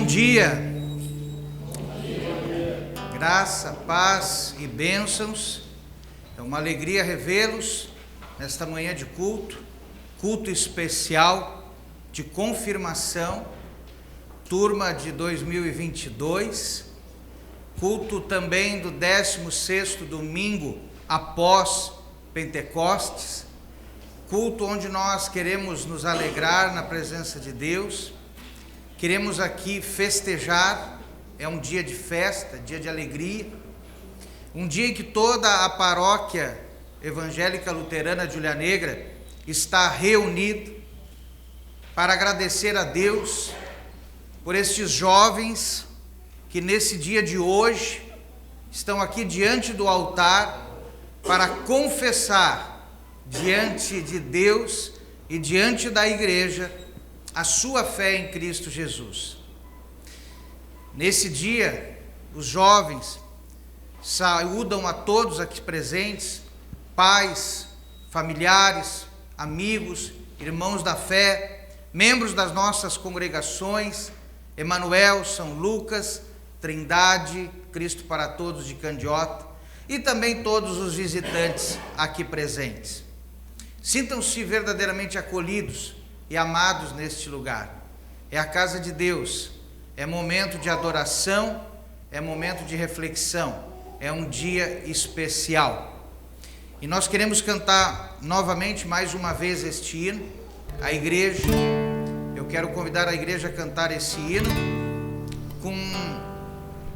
dia. Graça, paz e bênçãos. É uma alegria revê-los nesta manhã de culto especial de confirmação, turma de 2022, culto também do 16º domingo após Pentecostes, culto onde nós queremos nos alegrar na presença de Deus, queremos aqui festejar, é um dia de festa, dia de alegria, um dia em que toda a paróquia evangélica luterana de Ulha Negra está reunida para agradecer a Deus por estes jovens que nesse dia de hoje estão aqui diante do altar para confessar diante de Deus e diante da igreja a sua fé em Cristo Jesus. Nesse dia, os jovens saúdam a todos aqui presentes, pais, familiares, amigos, irmãos da fé, membros das nossas congregações, Emanuel, São Lucas, Trindade, Cristo para Todos de Candiota, e também todos os visitantes aqui presentes. Sintam-se verdadeiramente acolhidos e amados neste lugar. É a casa de Deus, é momento de adoração, é momento de reflexão, é um dia especial. E nós queremos cantar novamente, mais uma vez, este hino. A igreja, eu quero convidar a igreja a cantar esse hino com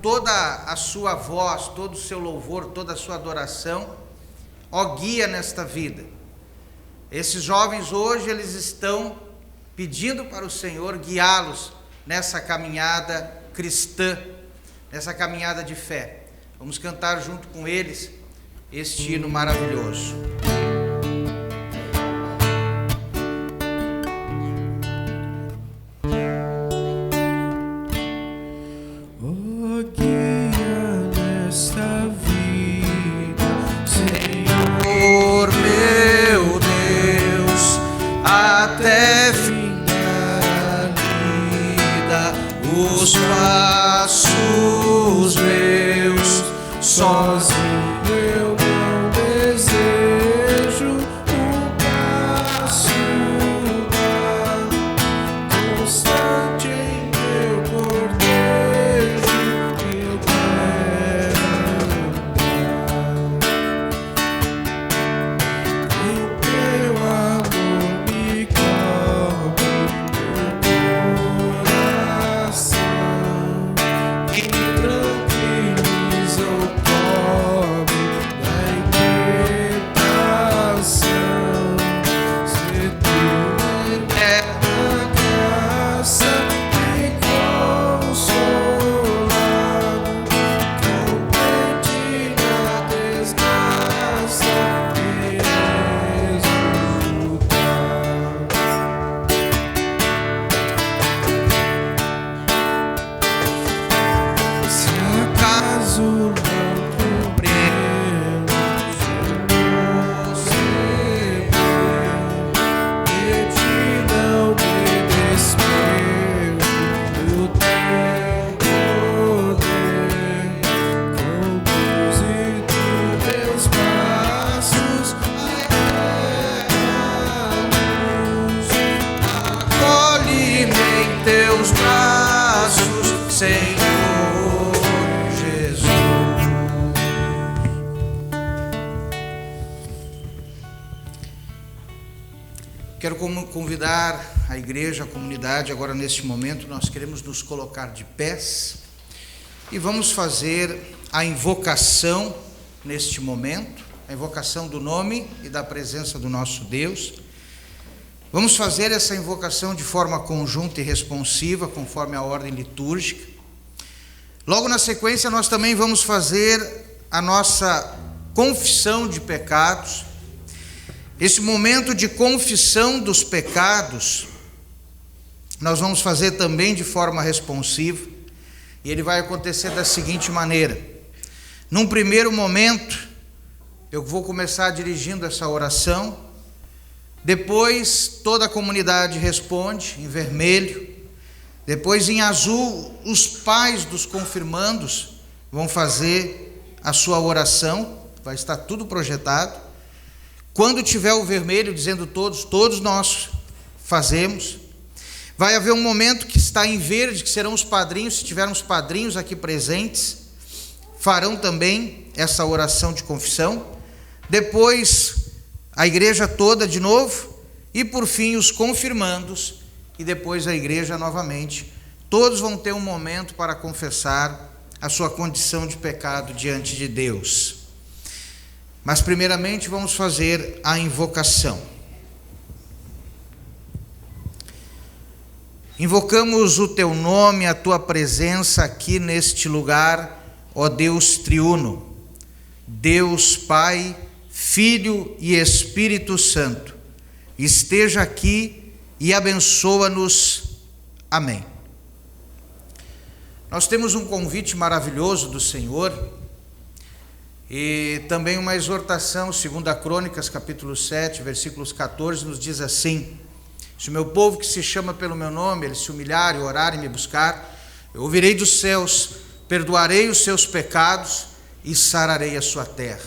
toda a sua voz, todo o seu louvor, toda a sua adoração. Ó guia nesta vida. Esses jovens hoje, eles estão pedindo para o Senhor guiá-los nessa caminhada cristã, nessa caminhada de fé. Vamos cantar junto com eles este hino maravilhoso. Os passos meus, sozinho eu não desejo um passo dar, constante em meu cortejo eu quero andar. O teu amor me cobre o coração. Teus braços, Senhor Jesus. Quero convidar a igreja, a comunidade, agora neste momento, nós queremos nos colocar de pés e vamos fazer a invocação neste momento, a invocação do nome e da presença do nosso Deus. Vamos fazer essa invocação de forma conjunta e responsiva, conforme a ordem litúrgica. Logo na sequência, nós também vamos fazer a nossa confissão de pecados. Esse momento de confissão dos pecados, nós vamos fazer também de forma responsiva, e ele vai acontecer da seguinte maneira. Num primeiro momento, eu vou começar dirigindo essa oração. Depois toda a comunidade responde em vermelho. Depois, em azul, os pais dos confirmandos vão fazer a sua oração, vai estar tudo projetado. Quando tiver o vermelho, dizendo todos nós fazemos. Vai haver um momento que está em verde, que serão os padrinhos, se tivermos padrinhos aqui presentes, farão também essa oração de confissão. Depois, a igreja toda de novo, e por fim, os confirmandos, e depois a igreja novamente. Todos vão ter um momento para confessar a sua condição de pecado diante de Deus. Mas primeiramente vamos fazer a invocação. Invocamos o teu nome, a tua presença aqui neste lugar, ó Deus triuno, Deus Pai, Filho e Espírito Santo. Esteja aqui e abençoa-nos. Amém. Nós temos um convite maravilhoso do Senhor e também uma exortação, 2 Crônicas, capítulo 7, versículos 14, nos diz assim: se o meu povo que se chama pelo meu nome, ele se humilhar e orar e me buscar, eu ouvirei dos céus, perdoarei os seus pecados e sararei a sua terra.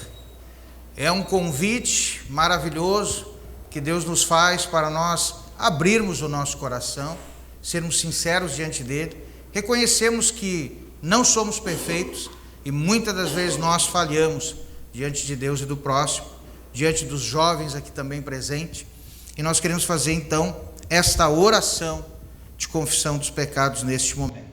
É um convite maravilhoso que Deus nos faz para nós abrirmos o nosso coração, sermos sinceros diante dele. Reconhecemos que não somos perfeitos e muitas das vezes nós falhamos diante de Deus e do próximo, diante dos jovens aqui também presentes. E nós queremos fazer então esta oração de confissão dos pecados neste momento.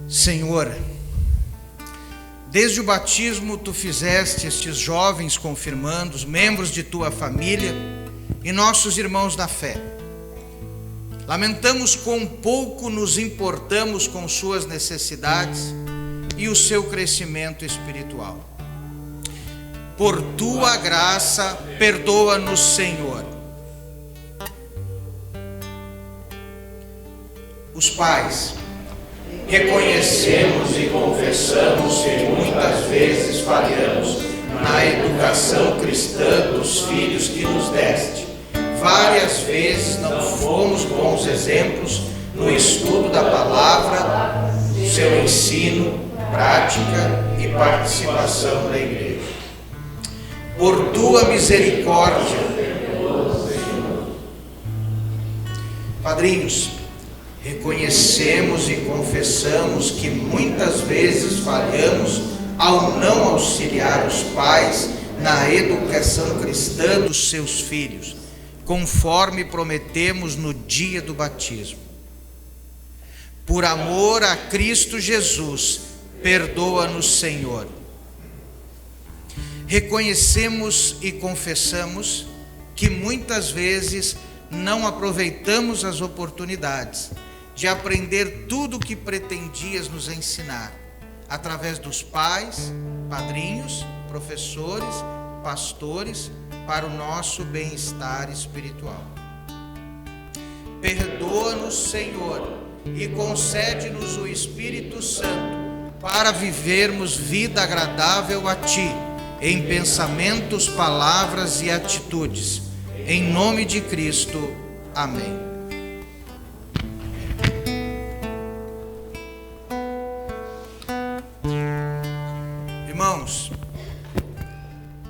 Senhor, desde o batismo tu fizeste estes jovens confirmandos, membros de tua família e nossos irmãos na fé. Lamentamos quão pouco nos importamos com suas necessidades e o seu crescimento espiritual. Por tua graça, perdoa-nos, Senhor. Os pais, reconhecemos e confessamos que muitas vezes falhamos na educação cristã dos filhos que nos deste. Várias vezes não fomos bons exemplos no estudo da palavra, seu ensino, prática e participação na igreja. Por tua misericórdia, padrinhos, reconhecemos e confessamos que muitas vezes falhamos ao não auxiliar os pais na educação cristã dos seus filhos, conforme prometemos no dia do batismo. Por amor a Cristo Jesus, perdoa-nos, Senhor. Reconhecemos e confessamos que muitas vezes não aproveitamos as oportunidades de aprender tudo o que pretendias nos ensinar, através dos pais, padrinhos, professores, pastores, para o nosso bem-estar espiritual. Perdoa-nos, Senhor, e concede-nos o Espírito Santo para vivermos vida agradável a Ti, em pensamentos, palavras e atitudes. Em nome de Cristo. Amém. Irmãos,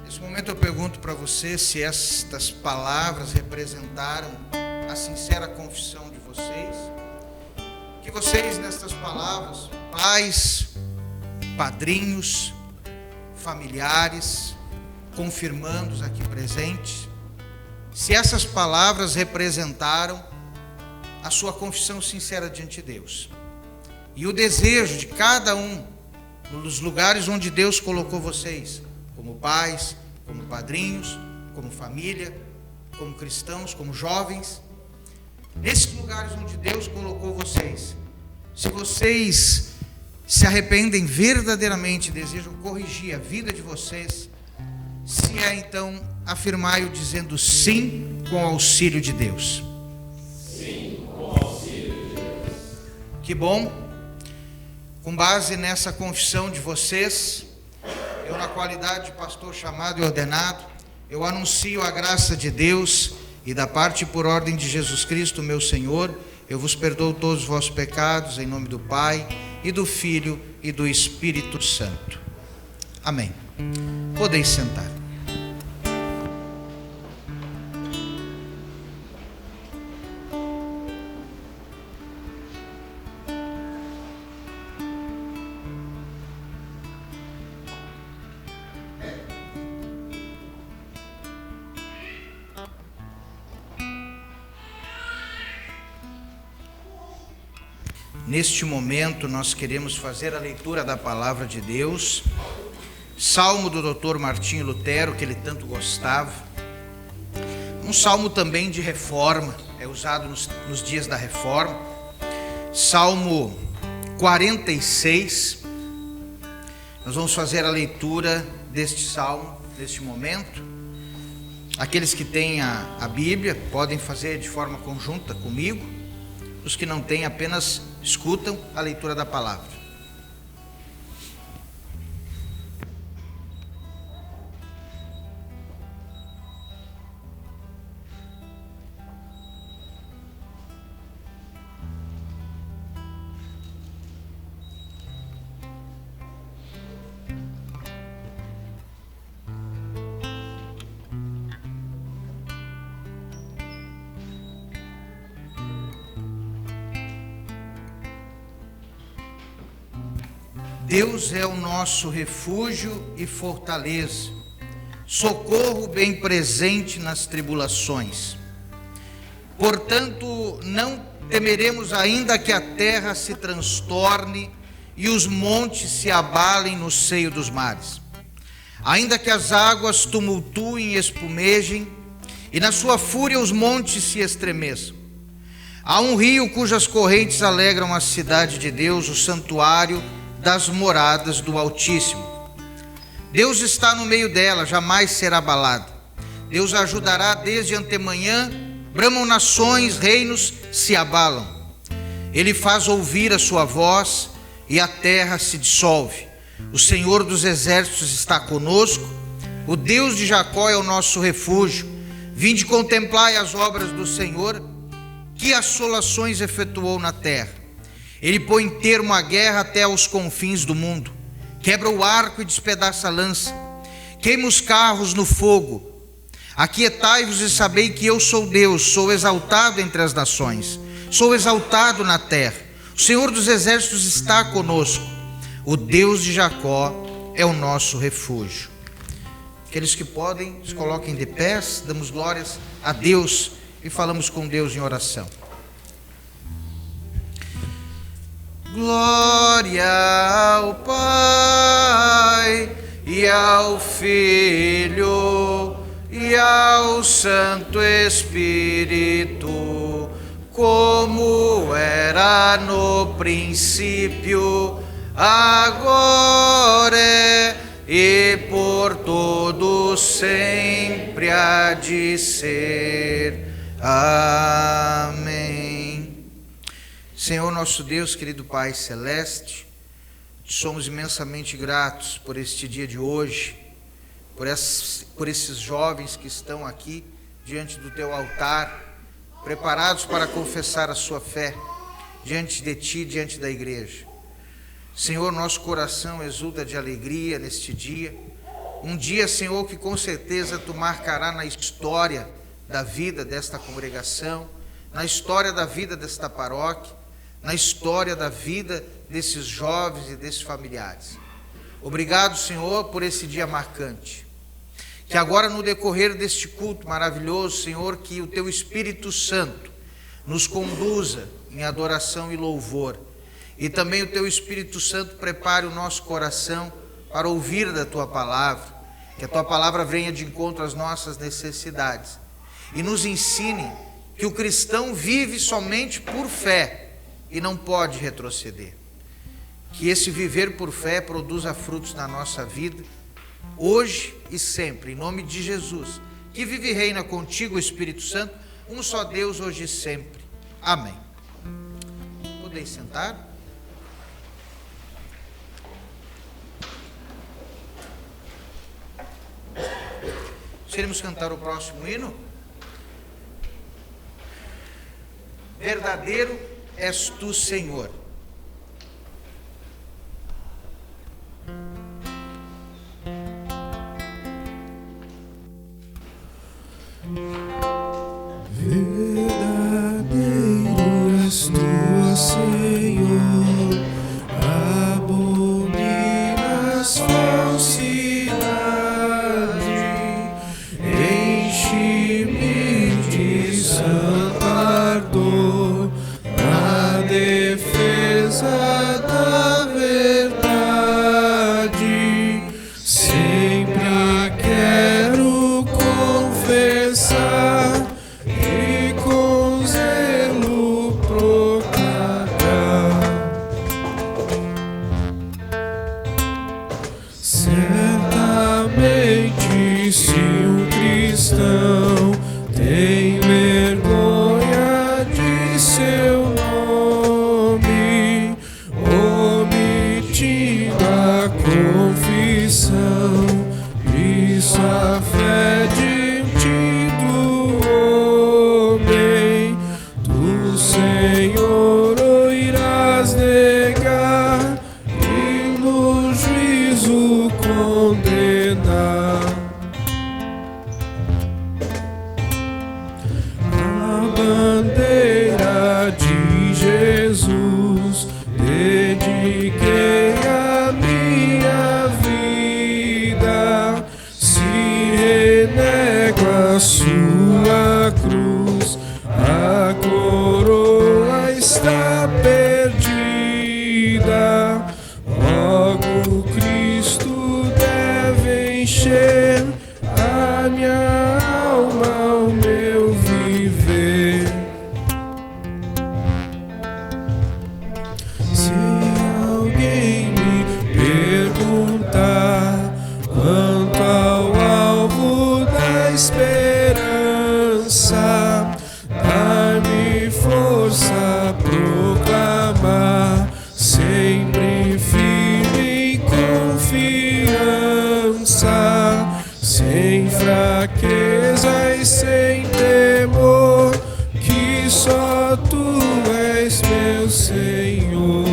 nesse momento eu pergunto para você se estas palavras representaram a sincera confissão de vocês. Que vocês, nestas palavras, pais, padrinhos, familiares, confirmandos aqui presentes, se essas palavras representaram a sua confissão sincera diante de Deus e o desejo de cada um nos lugares onde Deus colocou vocês, como pais, como padrinhos, como família, como cristãos, como jovens, nesses lugares onde Deus colocou vocês, se vocês se arrependem verdadeiramente, desejam corrigir a vida de vocês, Se é, então, afirmai-o dizendo sim com o auxílio de Deus. Sim, com o auxílio de Deus. Que bom. Com base nessa confissão de vocês, eu, na qualidade de pastor chamado e ordenado, eu anuncio a graça de Deus e da parte por ordem de Jesus Cristo, meu Senhor, eu vos perdoo todos os vossos pecados, em nome do Pai, e do Filho, e do Espírito Santo. Amém. Podeis sentar. Neste momento nós queremos fazer a leitura da palavra de Deus, salmo do Dr. Martinho Lutero, que ele tanto gostava, um salmo também de reforma, é usado nos dias da reforma, Salmo 46, nós vamos fazer a leitura deste salmo, neste momento. Aqueles que têm a Bíblia podem fazer de forma conjunta comigo. Os que não têm apenas escutam a leitura da palavra. Deus é o nosso refúgio e fortaleza, socorro bem presente nas tribulações. Portanto, não temeremos ainda que a terra se transtorne e os montes se abalem no seio dos mares. Ainda que as águas tumultuem e espumejem, e na sua fúria os montes se estremeçam. Há um rio cujas correntes alegram a cidade de Deus, o santuário das moradas do Altíssimo. Deus está no meio dela, jamais será abalada. Deus a ajudará desde antemanhã, bramam nações, reinos se abalam. Ele faz ouvir a sua voz e a terra se dissolve. O Senhor dos exércitos está conosco, o Deus de Jacó é o nosso refúgio. Vinde contemplai as obras do Senhor, que assolações efetuou na terra. Ele põe termo à guerra até aos confins do mundo, quebra o arco e despedaça a lança, queima os carros no fogo. Aquietai-vos e sabei que eu sou Deus, sou exaltado entre as nações, sou exaltado na terra. O Senhor dos exércitos está conosco, o Deus de Jacó é o nosso refúgio. Aqueles que podem, se coloquem de pés, damos glórias a Deus e falamos com Deus em oração. Glória ao Pai, e ao Filho, e ao Santo Espírito, como era no princípio, agora e por todos sempre há de ser. Amém. Senhor nosso Deus, querido Pai Celeste, somos imensamente gratos por este dia de hoje, por esses jovens que estão aqui diante do Teu altar, preparados para confessar a sua fé diante de Ti, diante da igreja. Senhor, nosso coração exulta de alegria neste dia, um dia, Senhor, que com certeza Tu marcará na história da vida desta congregação, na história da vida desta paróquia, na história da vida desses jovens e desses familiares. Obrigado, Senhor, por esse dia marcante. Que agora, no decorrer deste culto maravilhoso, Senhor, que o Teu Espírito Santo nos conduza em adoração e louvor. E também o Teu Espírito Santo prepare o nosso coração para ouvir da Tua palavra. Que a Tua palavra venha de encontro às nossas necessidades. E nos ensine que o cristão vive somente por fé e não pode retroceder. Que esse viver por fé produza frutos na nossa vida hoje e sempre, em nome de Jesus, que vive e reina contigo, o Espírito Santo, um só Deus, hoje e sempre. Amém. Podeis sentar. Queremos cantar o próximo hino? Verdadeiro és tu, Senhor. Verdadeiro és tu, Senhor, abominas falsidade, enche-me de santo ardor na defesa da verdade. Sempre quero confessar e com zelo proclamar. Certamente, se um cristão tem vergonha de seu nome, omitindo a confissão de sua fé diante do homem, do Senhor o irás negar e no juízo condenar. A bandeira de Jesus dediquei a minha vida. Se renego a sua cruz, a coroa está perdida. Logo Cristo deve encher a minha alma, o meu viver. Se alguém me perguntar quanto ao alvo da esperança, dá-me força a proclamar, sempre firme em confiança, sem fraqueza e sem temor, que só tu és meu Senhor.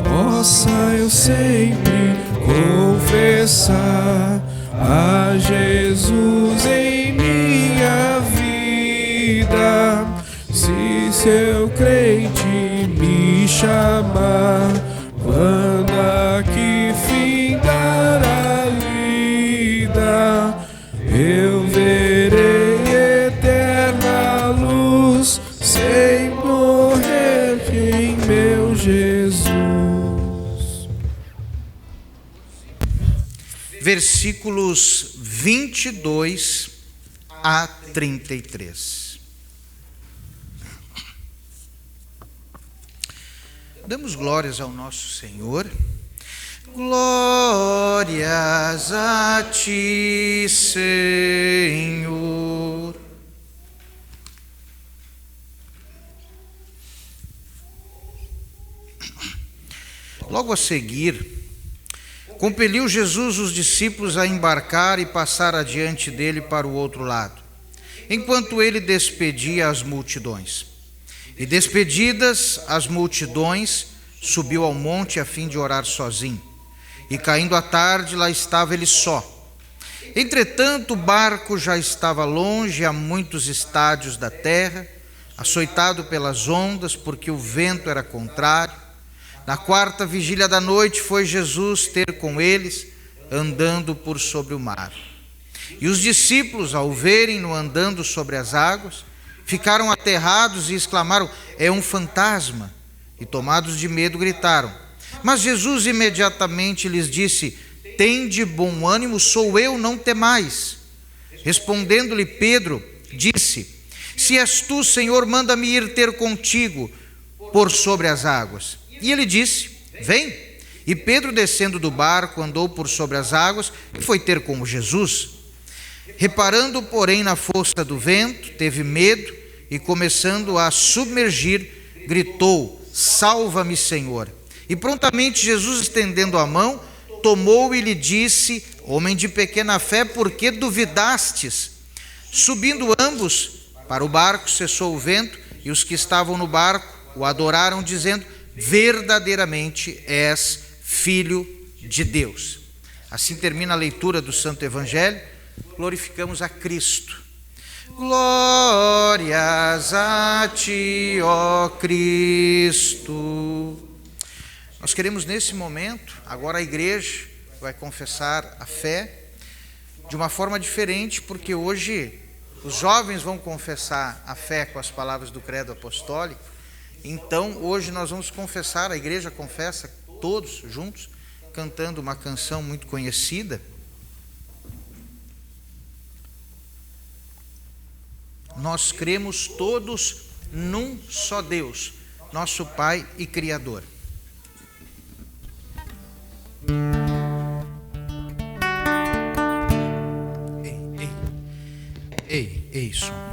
Possa eu sempre confessar a Jesus em minha vida. Se seu crente me chamar, quando aqui findar a lida, eu verei eterna luz, sem morrer em meu Jesus. Versículos 22 a 33. Damos glórias ao nosso Senhor. Glórias a ti, Senhor. Logo a seguir, compeliu Jesus os discípulos a embarcar e passar adiante dele para o outro lado, enquanto ele despedia as multidões. E despedidas as multidões, subiu ao monte a fim de orar sozinho. E caindo a tarde, lá estava ele só. Entretanto, o barco já estava longe, a muitos estádios da terra, açoitado pelas ondas, porque o vento era contrário. Na quarta vigília da noite foi Jesus ter com eles, andando por sobre o mar. E os discípulos, ao verem-no andando sobre as águas, ficaram aterrados e exclamaram: é um fantasma! E tomados de medo gritaram. Mas Jesus imediatamente lhes disse: tende bom ânimo, sou eu, não temais. Respondendo-lhe Pedro, disse: se és tu, Senhor, manda-me ir ter contigo por sobre as águas. E ele disse: vem. E Pedro, descendo do barco, andou por sobre as águas e foi ter com Jesus. Reparando, porém, na força do vento, teve medo e, começando a submergir, gritou: salva-me, Senhor. E prontamente Jesus, estendendo a mão, tomou e lhe disse: homem de pequena fé, por que duvidastes? Subindo ambos para o barco, cessou o vento, e os que estavam no barco o adoraram, dizendo: verdadeiramente és Filho de Deus. Assim termina a leitura do Santo Evangelho. Glorificamos a Cristo. Glórias a ti, ó Cristo. Nós queremos nesse momento, agora a igreja vai confessar a fé de uma forma diferente, porque hoje os jovens vão confessar a fé com as palavras do credo apostólico. Então hoje nós vamos confessar, a igreja confessa todos juntos, cantando uma canção muito conhecida. Nós cremos todos num só Deus, nosso Pai e Criador. Ei, som.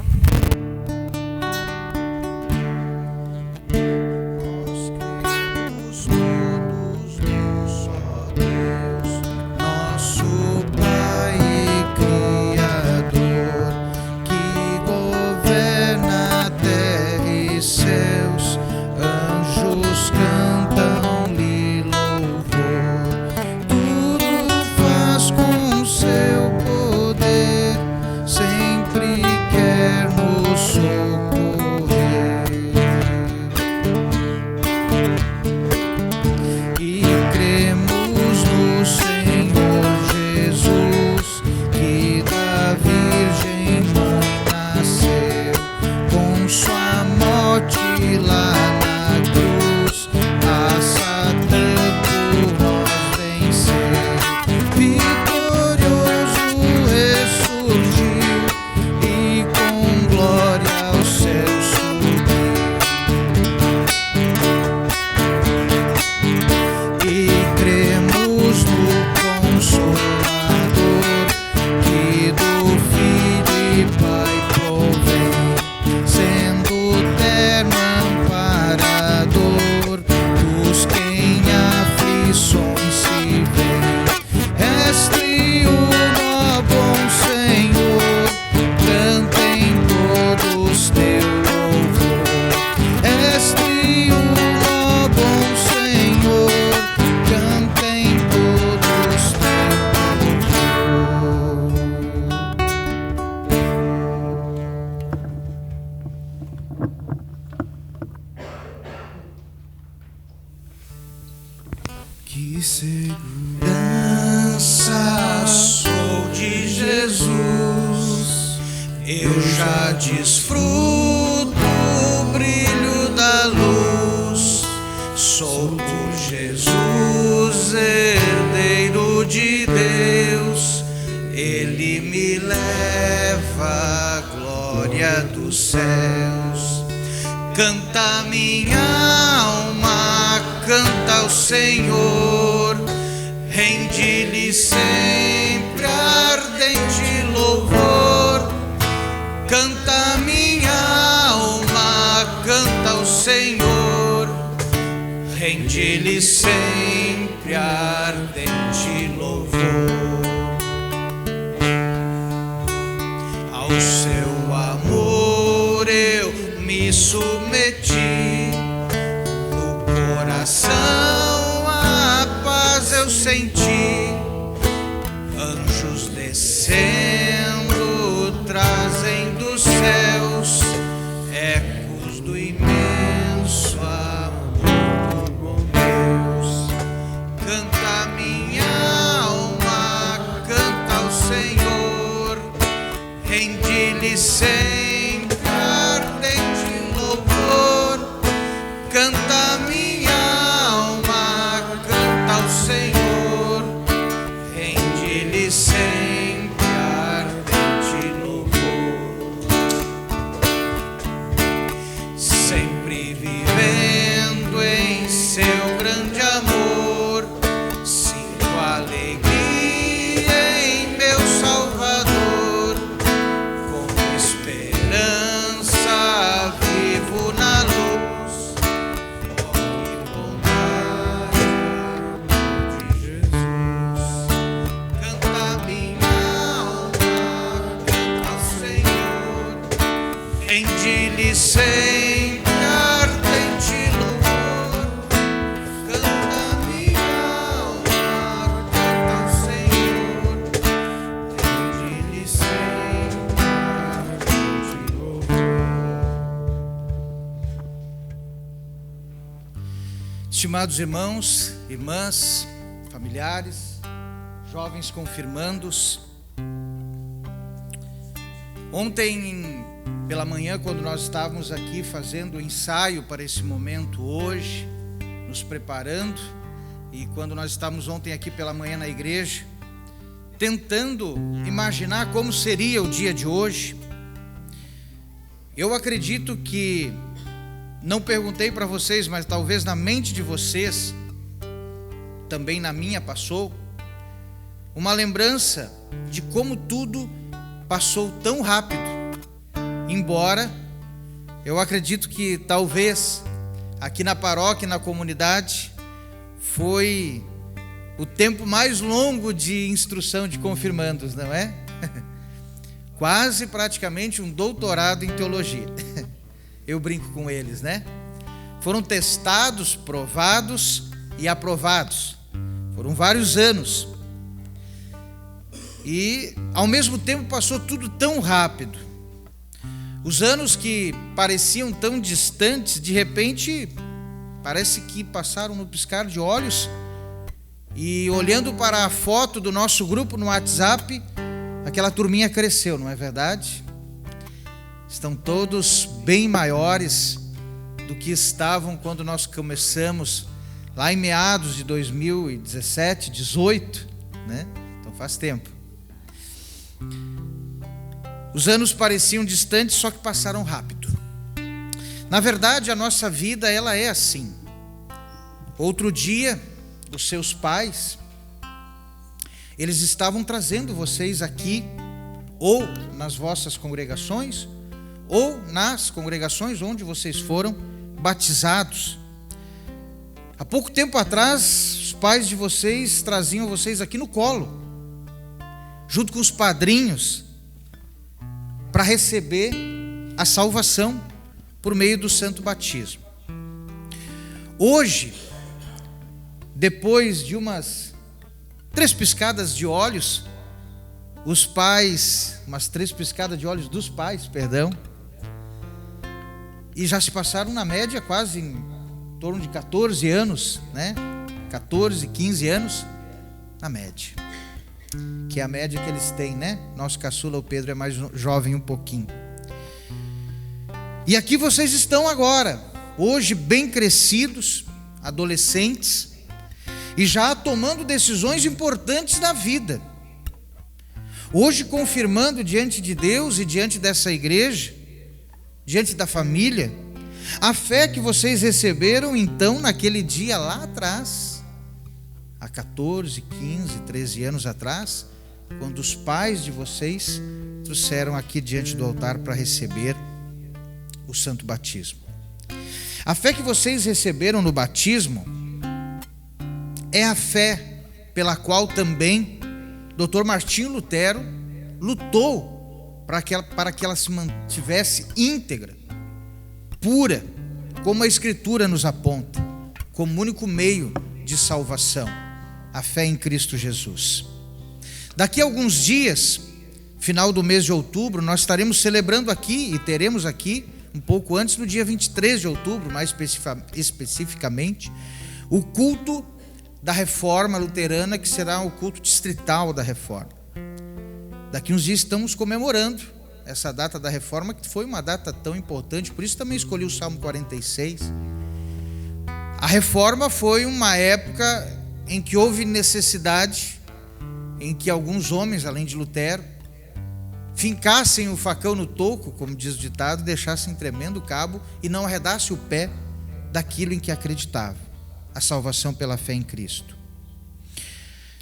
Que segurança sou de Jesus, eu já desfruto o brilho da luz. Sou por Jesus, herdeiro de Deus, Ele me leva à glória dos céus. Canta minha alma, canta ao Senhor, rende-lhe sempre ardente louvor. Canta minha alma, canta ao Senhor, rende-lhe sempre ardente louvor. Ao seu amor eu me submeti, no coração a paz eu senti. Anjos descendo trazem dos céus ecos do imenso amor do bom Deus. Canta minha alma, canta ao Senhor, rende-lhe sempre ardente louvor. Canta minha alma, canta ao Senhor, rende-lhe sempre ardente louvor. Sempre sempre ardente louvor, canta minha alma, canta ao Senhor, rende-lhe sempre ardente louvor. Estimados irmãos, irmãs, familiares, jovens confirmandos, ontem pela manhã, quando nós estávamos aqui fazendo o ensaio para esse momento hoje, nos preparando, e quando nós estávamos ontem aqui pela manhã na igreja, tentando imaginar como seria o dia de hoje, eu acredito que, não perguntei para vocês, mas talvez na mente de vocês, também na minha passou, uma lembrança de como tudo passou tão rápido. Embora eu acredito que talvez aqui na paróquia, na comunidade, foi o tempo mais longo de instrução de confirmandos, não é? Quase praticamente um doutorado em teologia. Eu brinco com eles, né? Foram testados, provados e aprovados. Foram vários anos. E ao mesmo tempo passou tudo tão rápido. Os anos que pareciam tão distantes, de repente, parece que passaram no piscar de olhos. E olhando para a foto do nosso grupo no WhatsApp, aquela turminha cresceu, não é verdade? Estão todos bem maiores do que estavam quando nós começamos, lá em meados de 2017, 18, né? Então faz tempo. Os anos pareciam distantes, só que passaram rápido. Na verdade, a nossa vida, ela é assim. Outro dia, os seus pais, eles estavam trazendo vocês aqui, ou nas vossas congregações, ou nas congregações onde vocês foram batizados. Há pouco tempo atrás, os pais de vocês traziam vocês aqui no colo, junto com os padrinhos, para receber a salvação por meio do santo batismo. Hoje, depois de umas 3 piscadas de olhos, umas 3 piscadas de olhos dos pais, perdão, e já se passaram na média quase em torno de 14 anos, né? 14, 15 anos, na média. Que é a média que eles têm, né? Nosso caçula, o Pedro, é mais jovem um pouquinho. E aqui vocês estão agora, hoje bem crescidos, adolescentes, e já tomando decisões importantes na vida. Hoje confirmando diante de Deus e diante dessa igreja, diante da família, a fé que vocês receberam então naquele dia lá atrás, há 14, 15, 13 anos atrás, quando os pais de vocês trouxeram aqui diante do altar para receber o santo batismo. A fé que vocês receberam no batismo é a fé pela qual também Dr. Martinho Lutero lutou para que ela se mantivesse íntegra, pura, como a Escritura nos aponta, como único meio de salvação, a fé em Cristo Jesus. Daqui a alguns dias, final do mês de outubro, nós estaremos celebrando aqui, e teremos aqui, um pouco antes, no dia 23 de outubro, mais especificamente, o culto da Reforma Luterana, que será o culto distrital da Reforma. Daqui uns dias estamos comemorando essa data da Reforma, que foi uma data tão importante, por isso também escolhi o Salmo 46. A Reforma foi uma época em que houve necessidade, em que alguns homens, além de Lutero, fincassem o facão no toco, como diz o ditado, deixassem tremendo o cabo e não arredassem o pé daquilo em que acreditavam, a salvação pela fé em Cristo.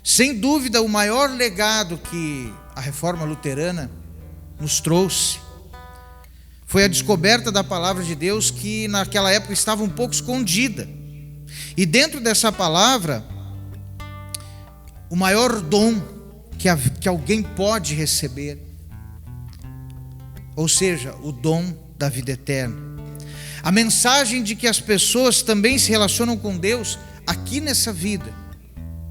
Sem dúvida, o maior legado que a Reforma Luterana nos trouxe foi a descoberta da palavra de Deus, que naquela época estava um pouco escondida. E dentro dessa palavra, o maior dom que alguém pode receber, ou seja, o dom da vida eterna. A mensagem de que as pessoas também se relacionam com Deus aqui nessa vida,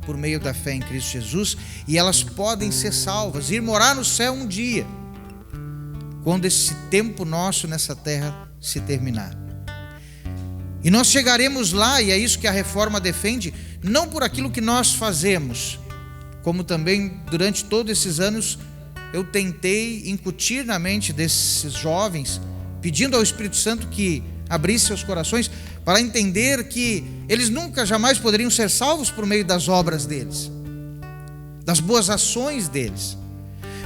por meio da fé em Cristo Jesus, e elas podem ser salvas, ir morar no céu um dia, quando esse tempo nosso nessa terra se terminar. E nós chegaremos lá, e é isso que a reforma defende, não por aquilo que nós fazemos, como também durante todos esses anos eu tentei incutir na mente desses jovens, pedindo ao Espírito Santo que abrisse seus corações para entender que eles nunca, jamais poderiam ser salvos por meio das obras deles, das boas ações deles,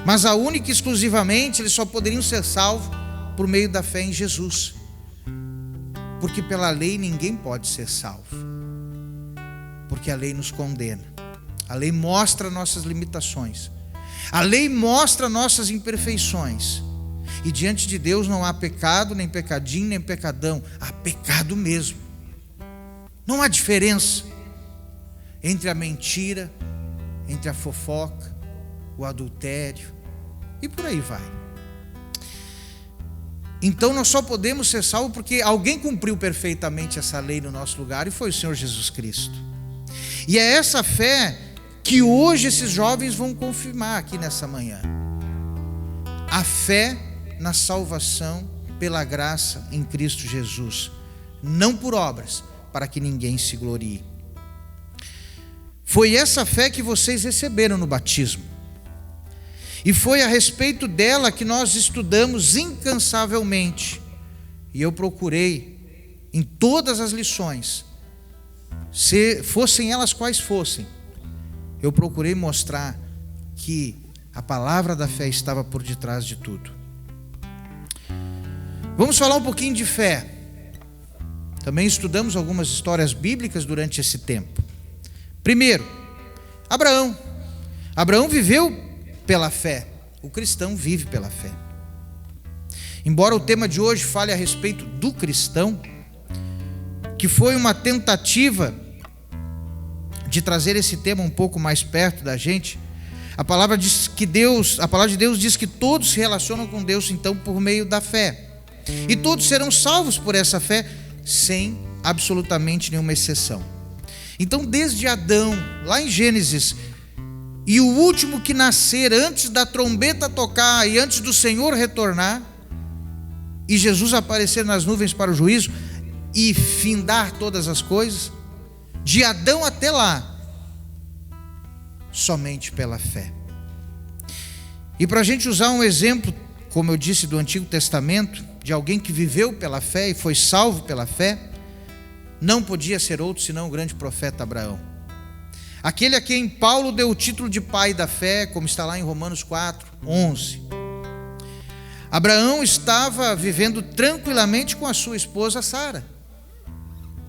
mas a única e exclusivamente eles só poderiam ser salvos por meio da fé em Jesus, porque pela lei ninguém pode ser salvo, porque a lei nos condena, a lei mostra nossas limitações, a lei mostra nossas imperfeições, e diante de Deus não há pecado, nem pecadinho, nem pecadão, há pecado mesmo. Não há diferença entre a mentira, entre a fofoca, o adultério, e por aí vai. Então nós só podemos ser salvos porque alguém cumpriu perfeitamente essa lei no nosso lugar, e foi o Senhor Jesus Cristo. E é essa fé que hoje esses jovens vão confirmar aqui nessa manhã. A fé na salvação pela graça em Cristo Jesus, não por obras, para que ninguém se glorie. Foi essa fé que vocês receberam no batismo, e foi a respeito dela que nós estudamos incansavelmente, e eu procurei em todas as lições, se fossem elas quais fossem, eu procurei mostrar que a palavra da fé estava por detrás de tudo. Vamos falar um pouquinho de fé. Também estudamos algumas histórias bíblicas durante esse tempo. Primeiro, Abraão. Abraão viveu pela fé. O cristão vive pela fé. Embora o tema de hoje fale a respeito do cristão, que foi uma tentativa de trazer esse tema um pouco mais perto da gente, a palavra de Deus diz que todos se relacionam com Deus então por meio da fé. E todos serão salvos por essa fé, sem absolutamente nenhuma exceção. Então, desde Adão, lá em Gênesis, e o último que nascer antes da trombeta tocar e antes do Senhor retornar, e Jesus aparecer nas nuvens para o juízo e findar todas as coisas, de Adão até lá, somente pela fé. E para a gente usar um exemplo, como eu disse, do Antigo Testamento, de alguém que viveu pela fé e foi salvo pela fé, não podia ser outro senão o grande profeta Abraão. Aquele a quem Paulo deu o título de pai da fé, como está lá em Romanos 4:11. Abraão estava vivendo tranquilamente com a sua esposa Sara,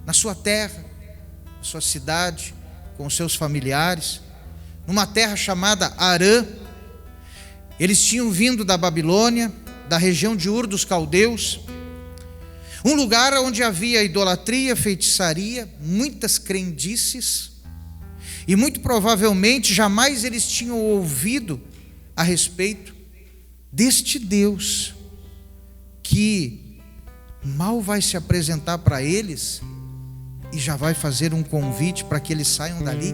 na sua terra, na sua cidade, com os seus familiares, numa terra chamada Harã. Eles tinham vindo da Babilônia, da região de Ur dos Caldeus, um lugar onde havia idolatria, feitiçaria, muitas crendices, e muito provavelmente jamais eles tinham ouvido a respeito deste Deus que mal vai se apresentar para eles e já vai fazer um convite para que eles saiam dali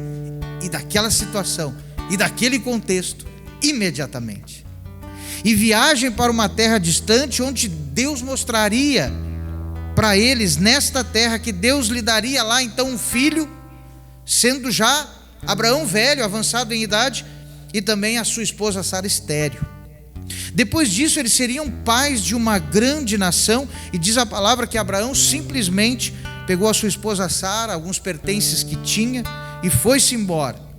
e daquela situação e daquele contexto imediatamente, e viajem para uma terra distante, onde Deus mostraria para eles nesta terra que Deus lhe daria lá então um filho, sendo já Abraão velho, avançado em idade, e também a sua esposa Sara estéril. Depois disso eles seriam pais de uma grande nação, e diz a palavra que Abraão simplesmente pegou a sua esposa Sara, alguns pertences que tinha, e foi-se embora.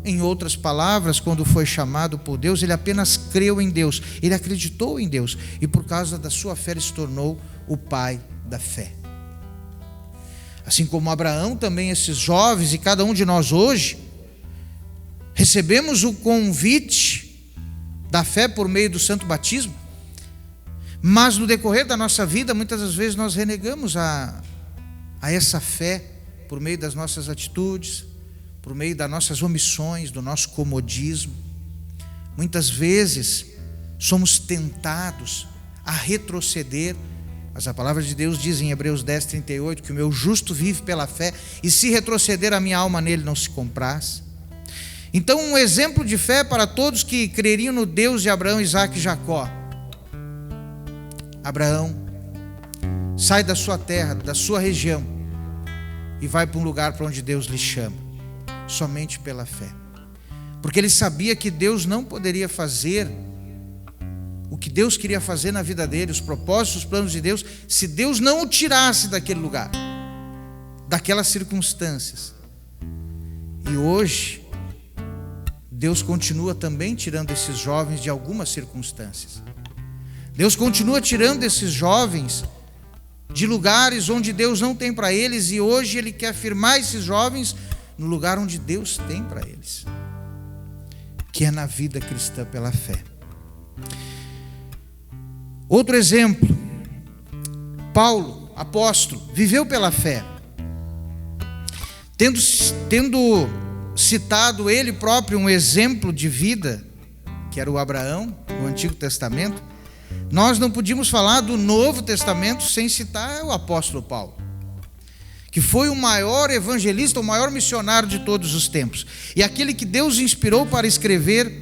Em outras palavras, quando foi chamado por Deus, ele apenas creu em Deus, ele acreditou em Deus, e por causa da sua fé ele se tornou o pai da fé. Assim como Abraão, também esses jovens e cada um de nós hoje recebemos o convite da fé por meio do santo batismo, mas no decorrer da nossa vida muitas das vezes nós renegamos a essa fé por meio das nossas atitudes, por meio das nossas omissões, do nosso comodismo. Muitas vezes somos tentados a retroceder, Mas a palavra de Deus diz em Hebreus 10:38 que o meu justo vive pela fé, e se retroceder a minha alma nele não se compraz. Então, um exemplo de fé para todos que creriam no Deus de Abraão, Isaque e Jacó. Abraão sai da sua terra, da sua região, e vai para um lugar para onde Deus lhe chama, somente pela fé. Porque ele sabia que Deus não poderia fazer o que Deus queria fazer na vida dele, os propósitos, os planos de Deus, se Deus não o tirasse daquele lugar, daquelas circunstâncias. E hoje, Deus continua também tirando esses jovens de algumas circunstâncias. Deus continua tirando esses jovens de lugares onde Deus não tem para eles, e hoje Ele quer firmar esses jovens no lugar onde Deus tem para eles, que é na vida cristã pela fé. Outro exemplo, Paulo, apóstolo, viveu pela fé. Tendo citado ele próprio um exemplo de vida, que era o Abraão, no Antigo Testamento, nós não podíamos falar do Novo Testamento sem citar o apóstolo Paulo, que foi o maior evangelista, o maior missionário de todos os tempos, e aquele que Deus inspirou para escrever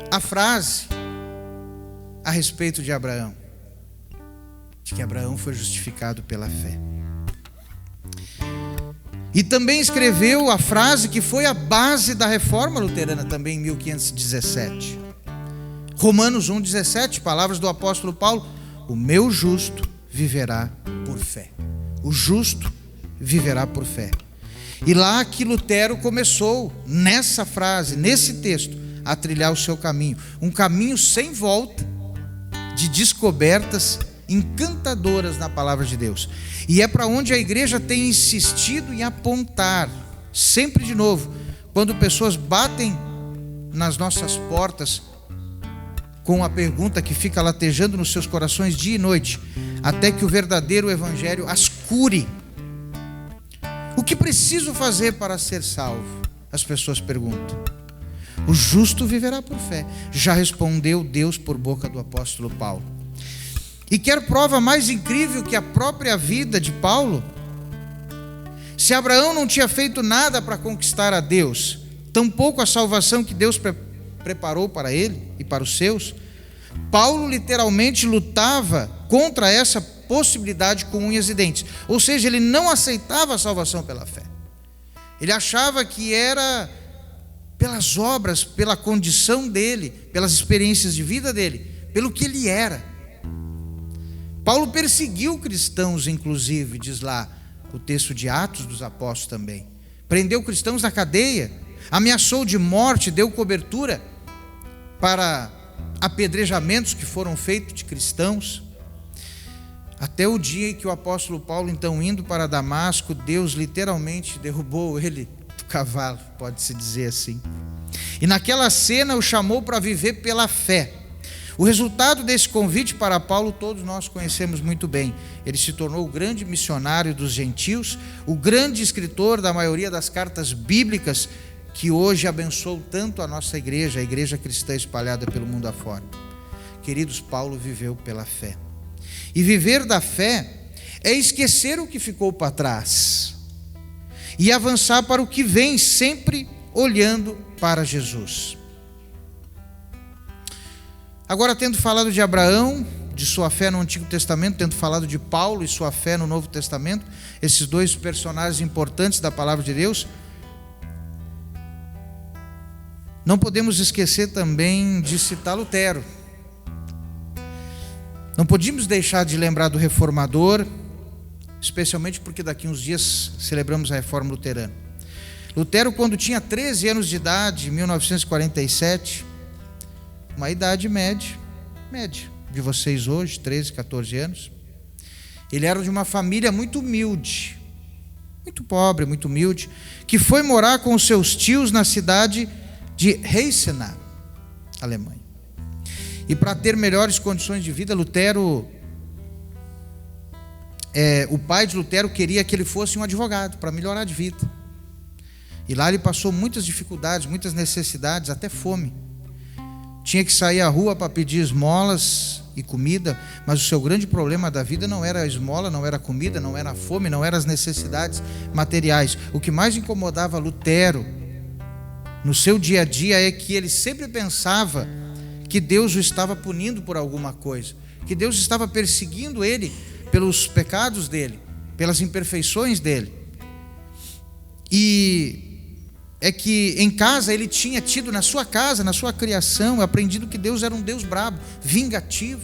a frase a respeito de Abraão, de que Abraão foi justificado pela fé. E também escreveu a frase que foi a base da reforma luterana também em 1517. Romanos 1,17, palavras do apóstolo Paulo: o meu justo viverá por fé. O justo viverá por fé. E lá que Lutero começou, nessa frase, nesse texto, a trilhar o seu caminho. Um caminho sem volta, de descobertas encantadoras na palavra de Deus. E é para onde a igreja tem insistido em apontar, sempre de novo, quando pessoas batem nas nossas portas com a pergunta que fica latejando nos seus corações dia e noite, até que o verdadeiro evangelho as cure. O que preciso fazer para ser salvo? As pessoas perguntam. O justo viverá por fé, já respondeu Deus por boca do apóstolo Paulo. E quer prova mais incrível que a própria vida de Paulo? Se Abraão não tinha feito nada para conquistar a Deus, tampouco a salvação que Deus preparou para ele e para os seus, Paulo literalmente lutava contra essa possibilidade com unhas e dentes. Ou seja, ele não aceitava a salvação pela fé. Ele achava que era pelas obras, pela condição dele, pelas experiências de vida dele, pelo que ele era. Paulo perseguiu cristãos, inclusive, diz lá o texto de Atos dos Apóstolos também. Prendeu cristãos na cadeia, ameaçou de morte, deu cobertura para apedrejamentos que foram feitos de cristãos. Até o dia em que o apóstolo Paulo, então, indo para Damasco, Deus literalmente derrubou ele do cavalo, pode-se dizer assim. E naquela cena o chamou para viver pela fé. O resultado desse convite para Paulo todos nós conhecemos muito bem. Ele se tornou o grande missionário dos gentios, o grande escritor da maioria das cartas bíblicas, que hoje abençoou tanto a nossa igreja, a igreja cristã espalhada pelo mundo afora. Queridos, Paulo viveu pela fé. E viver da fé é esquecer o que ficou para trás e avançar para o que vem, sempre olhando para Jesus. Agora, tendo falado de Abraão, de sua fé no Antigo Testamento, tendo falado de Paulo e sua fé no Novo Testamento, esses dois personagens importantes da palavra de Deus, não podemos esquecer também de citar Lutero. Não podíamos deixar de lembrar do reformador, especialmente porque daqui uns dias celebramos a reforma luterana. Lutero, quando tinha 13 anos de idade, em 1947, uma idade média de vocês hoje, 13, 14 anos, ele era de uma família muito humilde, muito pobre, muito humilde, que foi morar com os seus tios na cidade de Eisenach, Alemanha. E para ter melhores condições de vida, Lutero, o pai de Lutero queria que ele fosse um advogado, para melhorar de vida. E lá ele passou muitas dificuldades, muitas necessidades, até fome. Tinha que sair à rua para pedir esmolas, e comida, mas o seu grande problema da vida não era a esmola, não era a comida, não era a fome, não eram as necessidades materiais. O que mais incomodava Lutero no seu dia a dia é que ele sempre pensava que Deus o estava punindo por alguma coisa, que Deus estava perseguindo ele pelos pecados dele, pelas imperfeições dele. E é que em casa ele tinha tido, na sua casa, na sua criação, aprendido que Deus era um Deus brabo, vingativo,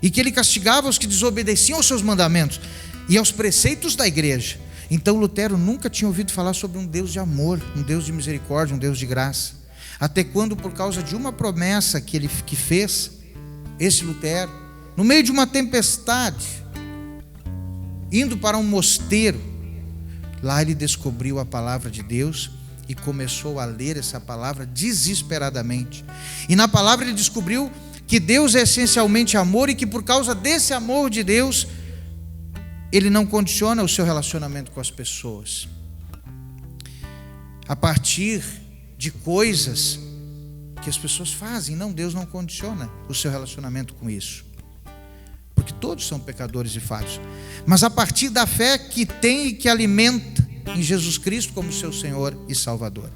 e que ele castigava os que desobedeciam aos seus mandamentos e aos preceitos da igreja. Então Lutero nunca tinha ouvido falar sobre um Deus de amor, um Deus de misericórdia, um Deus de graça. Até quando, por causa de uma promessa que fez, esse Lutero, no meio de uma tempestade, indo para um mosteiro, lá ele descobriu a palavra de Deus e começou a ler essa palavra desesperadamente. E na palavra ele descobriu que Deus é essencialmente amor e que por causa desse amor de Deus, ele não condiciona o seu relacionamento com as pessoas a partir de coisas que as pessoas fazem. Não, Deus não condiciona o seu relacionamento com isso, porque todos são pecadores e falhos, mas a partir da fé que tem e que alimenta em Jesus Cristo como seu Senhor e Salvador.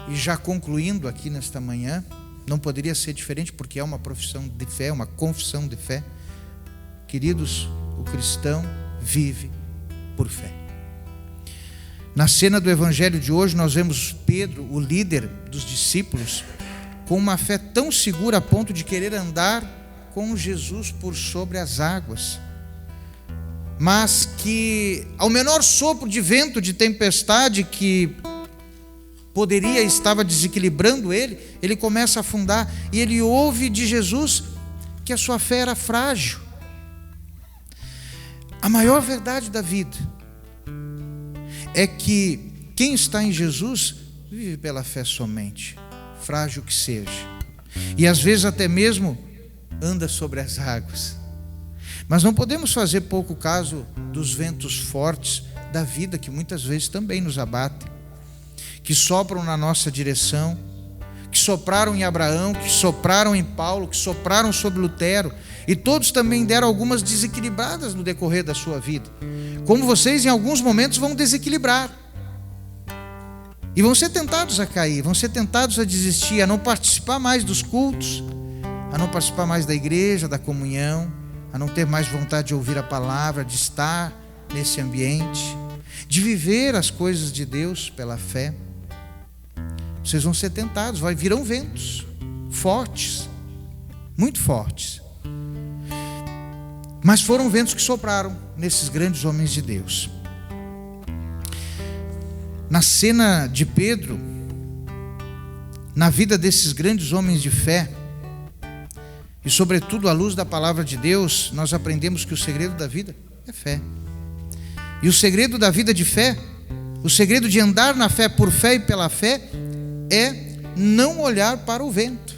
E já concluindo aqui nesta manhã, não poderia ser diferente, porque é uma profissão de fé, uma confissão de fé. Queridos, o cristão vive por fé. Na cena do evangelho de hoje, nós vemos Pedro, o líder dos discípulos, com uma fé tão segura a ponto de querer andar com Jesus por sobre as águas, mas que ao menor sopro de vento, de tempestade que estava desequilibrando ele começa a afundar, e ele ouve de Jesus que a sua fé era frágil. A maior verdade da vida é que quem está em Jesus vive pela fé somente, frágil que seja, e às vezes até mesmo anda sobre as águas. Mas não podemos fazer pouco caso dos ventos fortes da vida, que muitas vezes também nos abatem, que sopram na nossa direção, que sopraram em Abraão, que sopraram em Paulo, que sopraram sobre Lutero, e todos também deram algumas desequilibradas no decorrer da sua vida, como vocês em alguns momentos vão desequilibrar, e vão ser tentados a cair, vão ser tentados a desistir, a não participar mais dos cultos, a não participar mais da igreja, da comunhão, a não ter mais vontade de ouvir a palavra, de estar nesse ambiente, de viver as coisas de Deus pela fé. Vocês vão ser tentados, virão ventos fortes, muito fortes, mas foram ventos que sopraram nesses grandes homens de Deus. Na cena de Pedro, na vida desses grandes homens de fé, e sobretudo à luz da palavra de Deus, nós aprendemos que o segredo da vida é fé. E o segredo da vida de fé, o segredo de andar na fé, por fé e pela fé, é não olhar para o vento,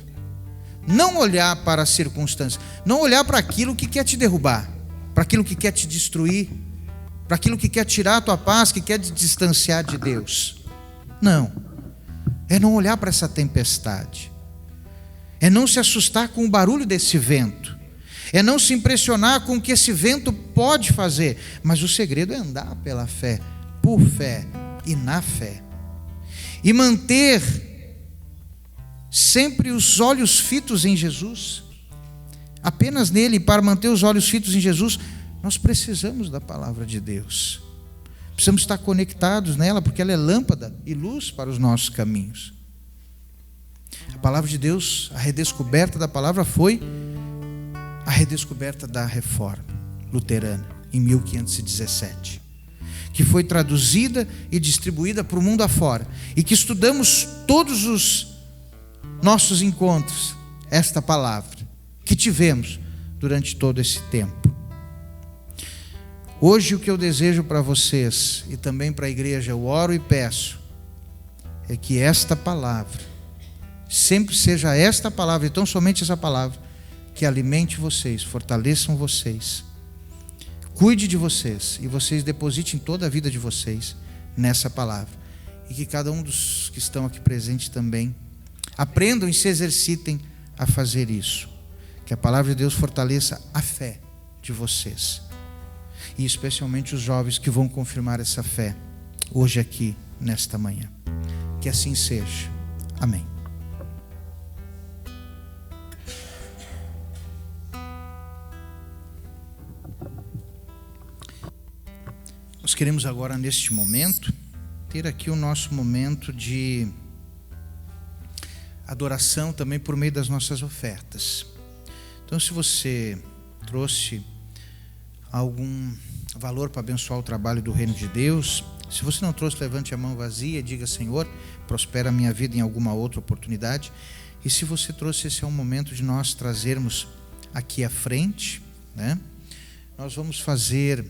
não olhar para as circunstâncias, não olhar para aquilo que quer te derrubar, para aquilo que quer te destruir, para aquilo que quer tirar a tua paz, que quer te distanciar de Deus. Não, é não olhar para essa tempestade, é não se assustar com o barulho desse vento, é não se impressionar com o que esse vento pode fazer, mas o segredo é andar pela fé, por fé e na fé, e manter sempre os olhos fitos em Jesus, apenas nele. Para manter os olhos fitos em Jesus, nós precisamos da palavra de Deus, precisamos estar conectados nela, porque ela é lâmpada e luz para os nossos caminhos. A palavra de Deus, a redescoberta da palavra foi a redescoberta da Reforma Luterana em 1517, que foi traduzida e distribuída para o mundo afora, e que estudamos todos os nossos encontros, esta palavra que tivemos durante todo esse tempo. Hoje o que eu desejo para vocês e também para a igreja, eu oro e peço, é que esta palavra sempre seja esta palavra, e tão somente essa palavra, que alimente vocês, fortaleçam vocês, cuide de vocês, e vocês depositem toda a vida de vocês nessa palavra, e que cada um dos que estão aqui presentes também aprendam e se exercitem a fazer isso. Que a palavra de Deus fortaleça a fé de vocês. E especialmente os jovens que vão confirmar essa fé hoje aqui, nesta manhã. Que assim seja. Amém. Nós queremos agora, neste momento, ter aqui o nosso momento de adoração também por meio das nossas ofertas. Então, se você trouxe algum valor para abençoar o trabalho do reino de Deus, se você não trouxe, levante a mão vazia e diga: Senhor, prospera a minha vida em alguma outra oportunidade. E se você trouxe, esse é o momento de nós trazermos aqui à frente, né? Nós vamos fazer,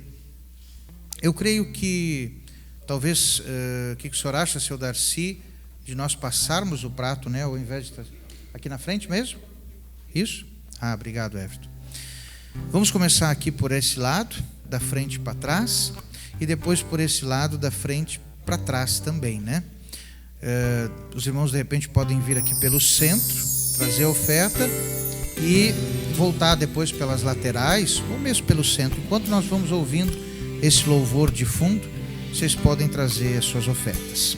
eu creio que talvez, o que o senhor acha, seu Darcy, de nós passarmos o prato, né, ao invés de estar aqui na frente mesmo? Isso? Obrigado, Everton. Vamos começar aqui por esse lado, da frente para trás, e depois por esse lado, da frente para trás também, né? Os irmãos de repente podem vir aqui pelo centro, trazer a oferta e voltar depois pelas laterais, ou mesmo pelo centro. Enquanto nós vamos ouvindo esse louvor de fundo, vocês podem trazer as suas ofertas.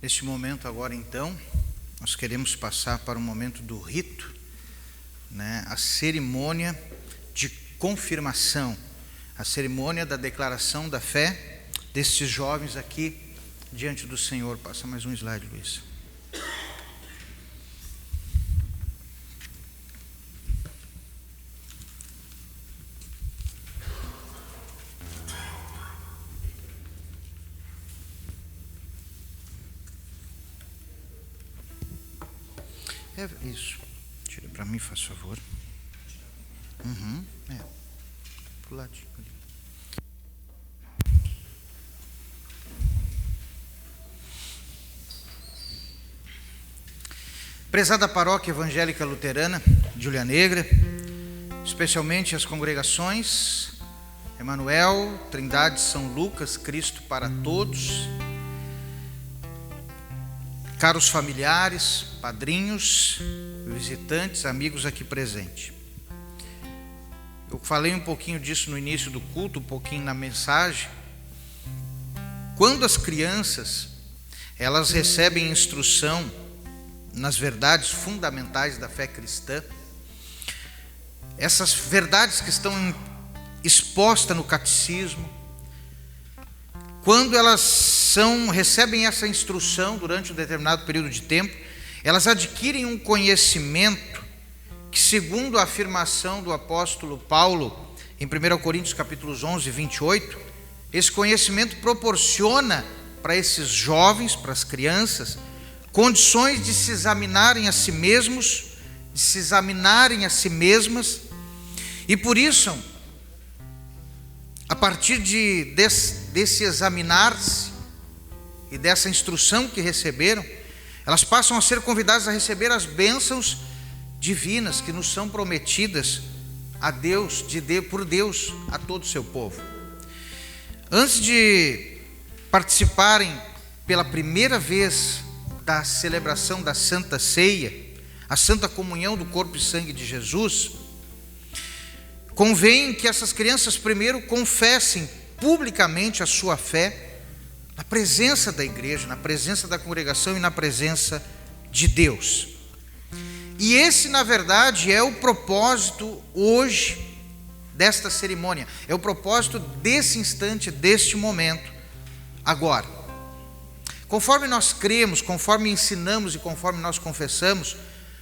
Neste momento agora, então, nós queremos passar para o momento do rito, né? A cerimônia de confirmação, a cerimônia da declaração da fé desses jovens aqui diante do Senhor. Passa mais um slide, Luiz. Isso. Tira para mim, faz favor. Pro ladinho ali. Prezada Paróquia Evangélica Luterana de Ulha Negra, especialmente as congregações Emanuel, Trindade, São Lucas, Cristo para Todos, caros familiares, padrinhos, visitantes, amigos aqui presentes. Eu falei um pouquinho disso no início do culto, um pouquinho na mensagem. Quando as crianças, elas recebem instrução nas verdades fundamentais da fé cristã, essas verdades que estão expostas no catecismo, quando elas recebem essa instrução durante um determinado período de tempo, elas adquirem um conhecimento que, segundo a afirmação do apóstolo Paulo em 1 Coríntios capítulos 11 e 28, esse conhecimento proporciona para esses jovens, para as crianças, condições de se examinarem a si mesmos, de se examinarem a si mesmas, e por isso, a partir desse examinar-se e dessa instrução que receberam, elas passam a ser convidadas a receber as bênçãos divinas que nos são prometidas a Deus, por Deus, a todo o seu povo. Antes de participarem pela primeira vez da celebração da Santa Ceia, a Santa Comunhão do Corpo e Sangue de Jesus, convém que essas crianças primeiro confessem publicamente a sua fé na presença da igreja, na presença da congregação e na presença de Deus. E esse, na verdade, é o propósito hoje desta cerimônia, é o propósito desse instante, deste momento, agora. Conforme nós cremos, conforme ensinamos e conforme nós confessamos,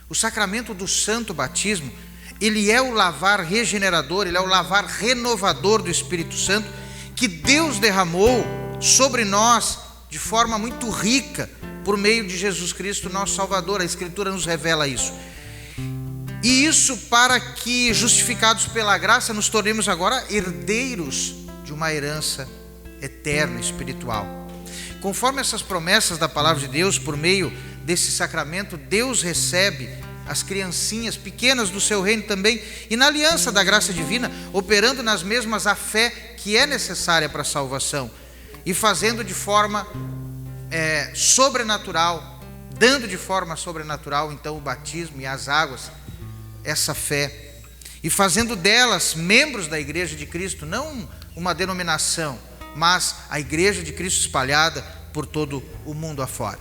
o sacramento do santo batismo, ele é o lavar regenerador, ele é o lavar renovador do Espírito Santo, que Deus derramou sobre nós de forma muito rica, por meio de Jesus Cristo, nosso Salvador. A Escritura nos revela isso. E isso para que, justificados pela graça, nos tornemos agora herdeiros de uma herança eterna, espiritual. Conforme essas promessas da palavra de Deus, por meio desse sacramento, Deus recebe as criancinhas pequenas do seu reino também, e na aliança da graça divina, operando nas mesmas a fé que é necessária para a salvação, e fazendo de forma sobrenatural, dando de forma sobrenatural então o batismo e as águas, essa fé, e fazendo delas membros da Igreja de Cristo, não uma denominação, mas a Igreja de Cristo espalhada por todo o mundo afora.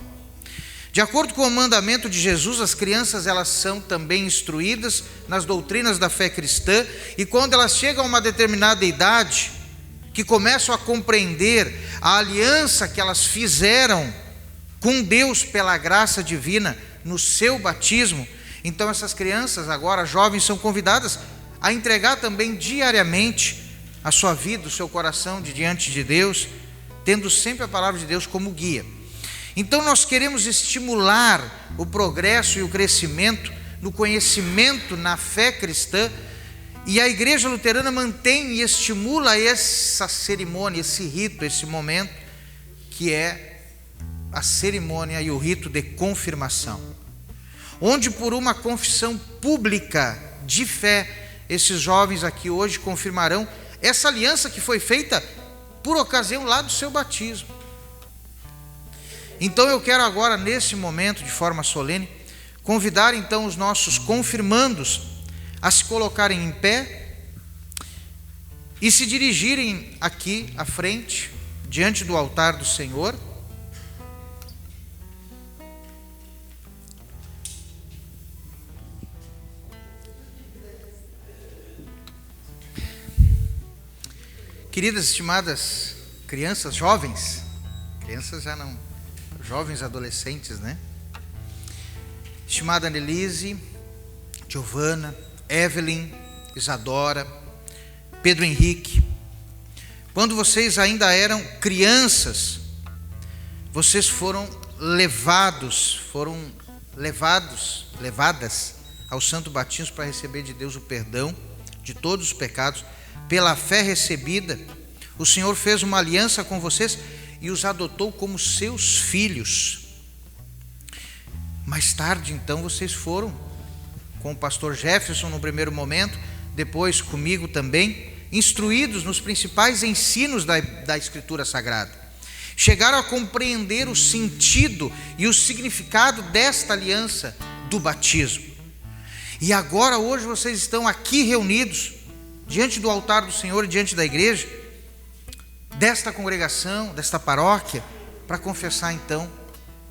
De acordo com o mandamento de Jesus, as crianças elas são também instruídas nas doutrinas da fé cristã, e quando elas chegam a uma determinada idade, que começam a compreender a aliança que elas fizeram com Deus pela graça divina no seu batismo, então essas crianças agora jovens são convidadas a entregar também diariamente a sua vida, o seu coração diante de Deus, tendo sempre a palavra de Deus como guia. Então nós queremos estimular o progresso e o crescimento no conhecimento na fé cristã, e a Igreja Luterana mantém e estimula essa cerimônia, esse rito, esse momento, que é a cerimônia e o rito de confirmação, onde por uma confissão pública de fé, esses jovens aqui hoje confirmarão essa aliança que foi feita por ocasião lá do seu batismo. Então eu quero agora, nesse momento, de forma solene, convidar então os nossos confirmandos a se colocarem em pé e se dirigirem aqui à frente, diante do altar do Senhor. Queridas, estimadas crianças, jovens já não, jovens adolescentes, né? Estimada Annelise, Giovana, Evelyn, Isadora, Pedro Henrique, quando vocês ainda eram crianças, vocês foram levadas ao santo batismo para receber de Deus o perdão de todos os pecados. Pela fé recebida, o Senhor fez uma aliança com vocês e os adotou como seus filhos. Mais tarde, então, vocês foram com o pastor Jefferson no primeiro momento, depois comigo também, instruídos nos principais ensinos da Escritura Sagrada. Chegaram a compreender o sentido e o significado desta aliança do batismo. E agora, hoje, vocês estão aqui reunidos, diante do altar do Senhor e diante da igreja, desta congregação, desta paróquia, para confessar então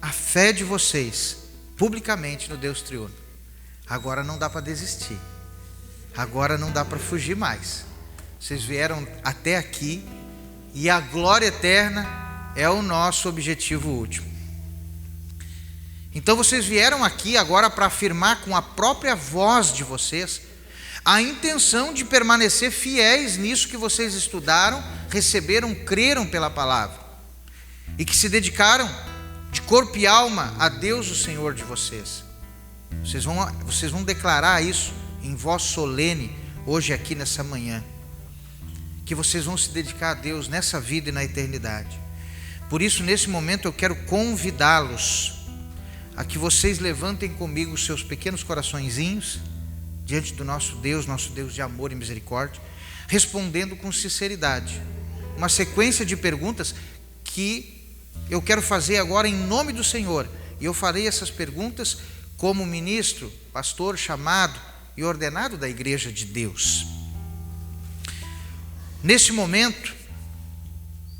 a fé de vocês publicamente no Deus triuno. Agora não dá para desistir, agora não dá para fugir mais. Vocês vieram até aqui e a glória eterna é o nosso objetivo último. Então vocês vieram aqui agora para afirmar com a própria voz de vocês a intenção de permanecer fiéis nisso que vocês estudaram, receberam, creram pela palavra e que se dedicaram de corpo e alma a Deus, o Senhor de vocês. Vocês vão declarar isso em voz solene hoje aqui nessa manhã, que vocês vão se dedicar a Deus nessa vida e na eternidade. Por isso, nesse momento, eu quero convidá-los a que vocês levantem comigo os seus pequenos coraçõezinhos diante do nosso Deus de amor e misericórdia, respondendo com sinceridade uma sequência de perguntas que eu quero fazer agora em nome do Senhor. E eu farei essas perguntas como ministro, pastor chamado e ordenado da Igreja de Deus. Nesse momento,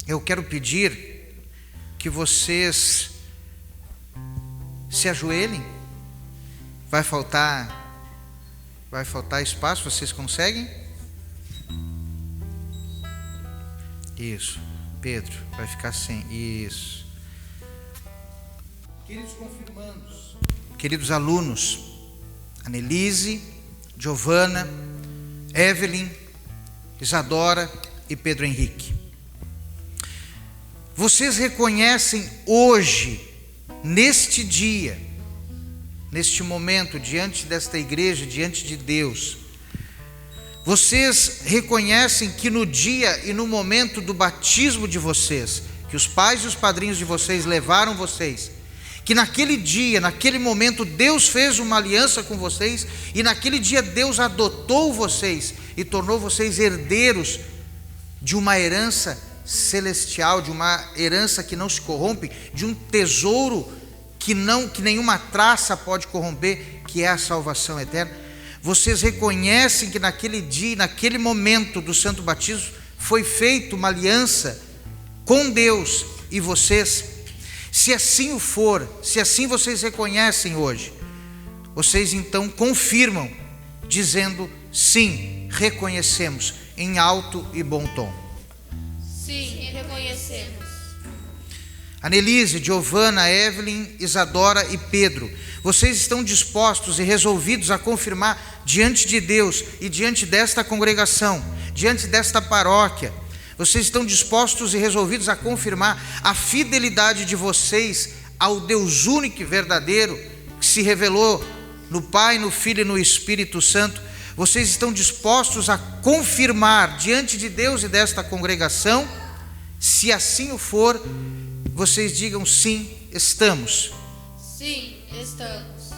eu quero pedir que vocês se ajoelhem. Vai faltar espaço, vocês conseguem? Isso. Pedro, vai ficar sem. Isso. Queridos confirmandos, queridos alunos, Annelise, Giovana, Evelyn, Isadora e Pedro Henrique, vocês reconhecem hoje, neste dia, neste momento, diante desta igreja, diante de Deus, vocês reconhecem que no dia e no momento do batismo de vocês, que os pais e os padrinhos de vocês levaram vocês, que naquele dia, naquele momento, Deus fez uma aliança com vocês, e naquele dia Deus adotou vocês e tornou vocês herdeiros de uma herança celestial, de uma herança que não se corrompe, de um tesouro que nenhuma traça pode corromper, que é a salvação eterna. Vocês reconhecem que naquele dia, naquele momento do santo batismo, foi feita uma aliança com Deus e vocês. Se assim o for, se assim vocês reconhecem hoje, vocês então confirmam, dizendo: sim, reconhecemos, em alto e bom tom. Sim, reconhecemos. Annelise, Giovana, Evelyn, Isadora e Pedro, vocês estão dispostos e resolvidos a confirmar diante de Deus e diante desta congregação, diante desta paróquia, vocês estão dispostos e resolvidos a confirmar a fidelidade de vocês ao Deus único e verdadeiro, que se revelou no Pai, no Filho e no Espírito Santo? Vocês estão dispostos a confirmar diante de Deus e desta congregação? Se assim o for, vocês digam: sim, estamos. Sim, estamos.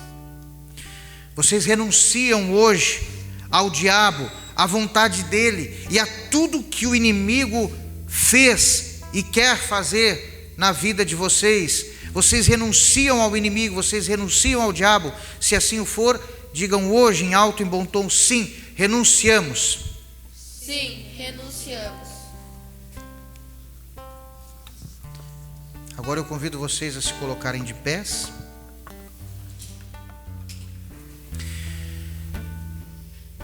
Vocês renunciam hoje ao diabo, à vontade dele e a tudo que o inimigo fez e quer fazer na vida de vocês. Vocês renunciam ao inimigo, vocês renunciam ao diabo. Se assim o for, digam hoje em alto e bom tom: sim, renunciamos. Sim, renunciamos. Agora eu convido vocês a se colocarem de pés.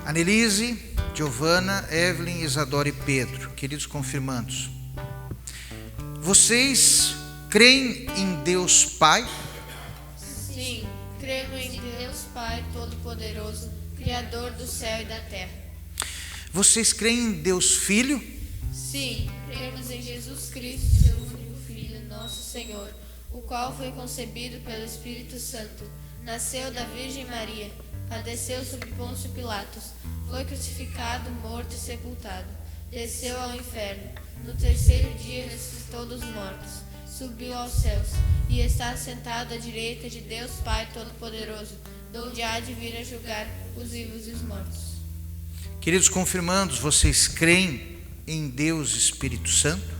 Annelise, Giovana, Evelyn, Isadora e Pedro, queridos confirmandos, vocês creem em Deus Pai? Sim, cremos em Deus Pai Todo-Poderoso, Criador do céu e da terra. Vocês creem em Deus Filho? Sim, cremos em Jesus Cristo, seu único Filho, nosso Senhor, o qual foi concebido pelo Espírito Santo, nasceu da Virgem Maria, padeceu sob Pôncio Pilatos, foi crucificado, morto e sepultado, desceu ao inferno, no terceiro dia ressuscitou dos mortos, subiu aos céus e está sentado à direita de Deus Pai Todo-Poderoso, donde há de vir a julgar os vivos e os mortos. Queridos confirmandos, vocês creem em Deus Espírito Santo?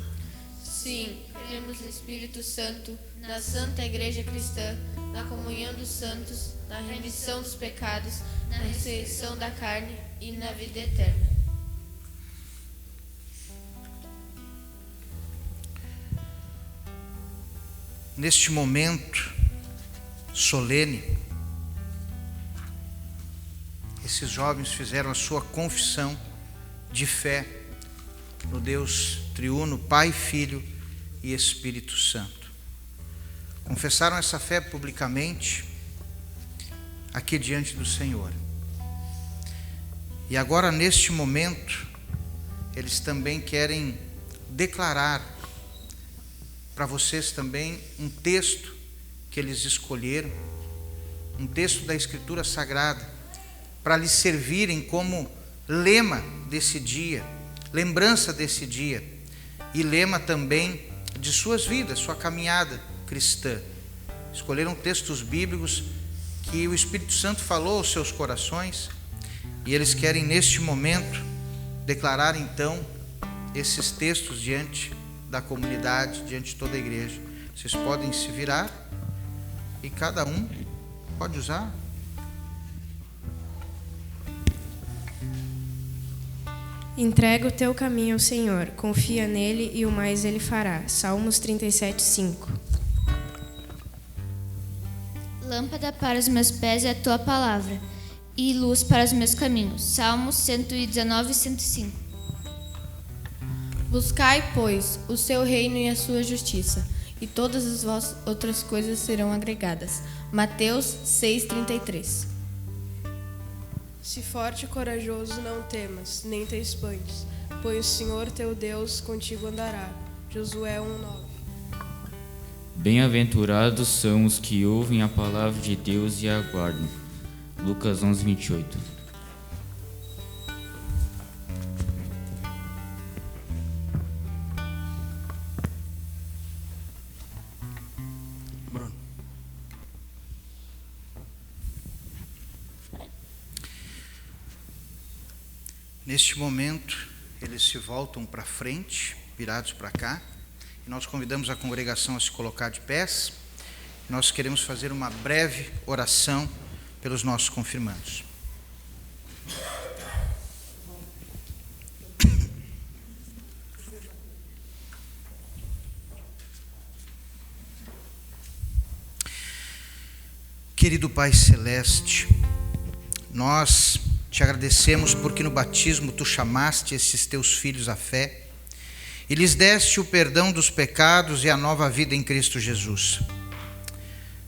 Sim, cremos no Espírito Santo, na Santa Igreja Cristã, na comunhão dos santos, na remissão dos pecados, na ressurreição da carne e na vida eterna. Neste momento solene, esses jovens fizeram a sua confissão de fé no Deus triuno, Pai, Filho e Espírito Santo. Confessaram essa fé publicamente aqui diante do Senhor. E agora, neste momento, eles também querem declarar para vocês também um texto que eles escolheram, um texto da Escritura Sagrada, para lhes servirem como lema desse dia, lembrança desse dia, e lema também de suas vidas, sua caminhada cristã. Escolheram textos bíblicos que o Espírito Santo falou aos seus corações, e eles querem neste momento declarar então esses textos diante da comunidade, diante de toda a igreja. Vocês podem se virar e cada um pode usar. Entrega o teu caminho ao Senhor, confia nele e o mais ele fará. Salmos 37:5. Lâmpada para os meus pés é a tua palavra, e luz para os meus caminhos. Salmos 119, 105. Buscai, pois, o seu reino e a sua justiça, e todas as vossas outras coisas serão agregadas. Mateus 6,33. Se forte e corajoso, não temas, nem te espantes, pois o Senhor teu Deus contigo andará. Josué 1:9. Bem-aventurados são os que ouvem a palavra de Deus e a aguardam. Lucas 11:28. Bruno. Neste momento, eles se voltam para frente, virados para cá, e nós convidamos a congregação a se colocar de pés. Nós queremos fazer uma breve oração pelos nossos confirmandos. Querido Pai Celeste, nós te agradecemos porque no batismo tu chamaste esses teus filhos à fé e lhes deste o perdão dos pecados e a nova vida em Cristo Jesus.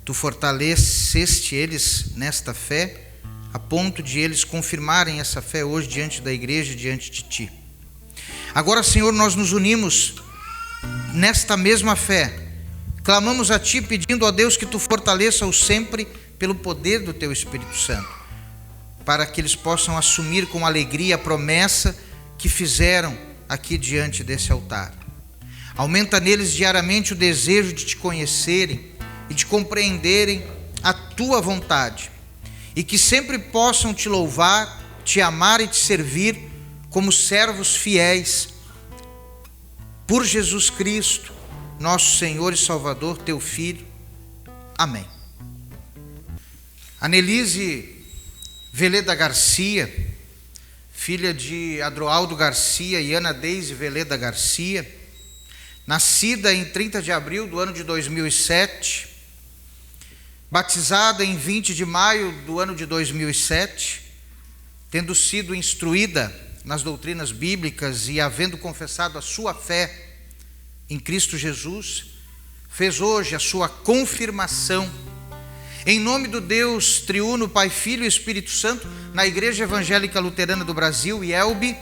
Tu fortaleceste eles nesta fé, a ponto de eles confirmarem essa fé hoje diante da igreja e diante de Ti. Agora, Senhor, nós nos unimos nesta mesma fé. Clamamos a Ti pedindo a Deus que Tu fortaleça-os sempre pelo poder do Teu Espírito Santo, para que eles possam assumir com alegria a promessa que fizeram aqui diante desse altar. Aumenta neles diariamente o desejo de Te conhecerem e de compreenderem a Tua vontade, e que sempre possam Te louvar, Te amar e Te servir como servos fiéis, por Jesus Cristo, nosso Senhor e Salvador, Teu Filho. Amém. Anelise Veleda Garcia, filha de Adroaldo Garcia e Ana Deise Veleda Garcia, nascida em 30 de abril do ano de 2007, batizada em 20 de maio do ano de 2007, tendo sido instruída nas doutrinas bíblicas e havendo confessado a sua fé em Cristo Jesus, fez hoje a sua confirmação em nome do Deus triuno, Pai, Filho e Espírito Santo, na Igreja Evangélica Luterana do Brasil, IELB,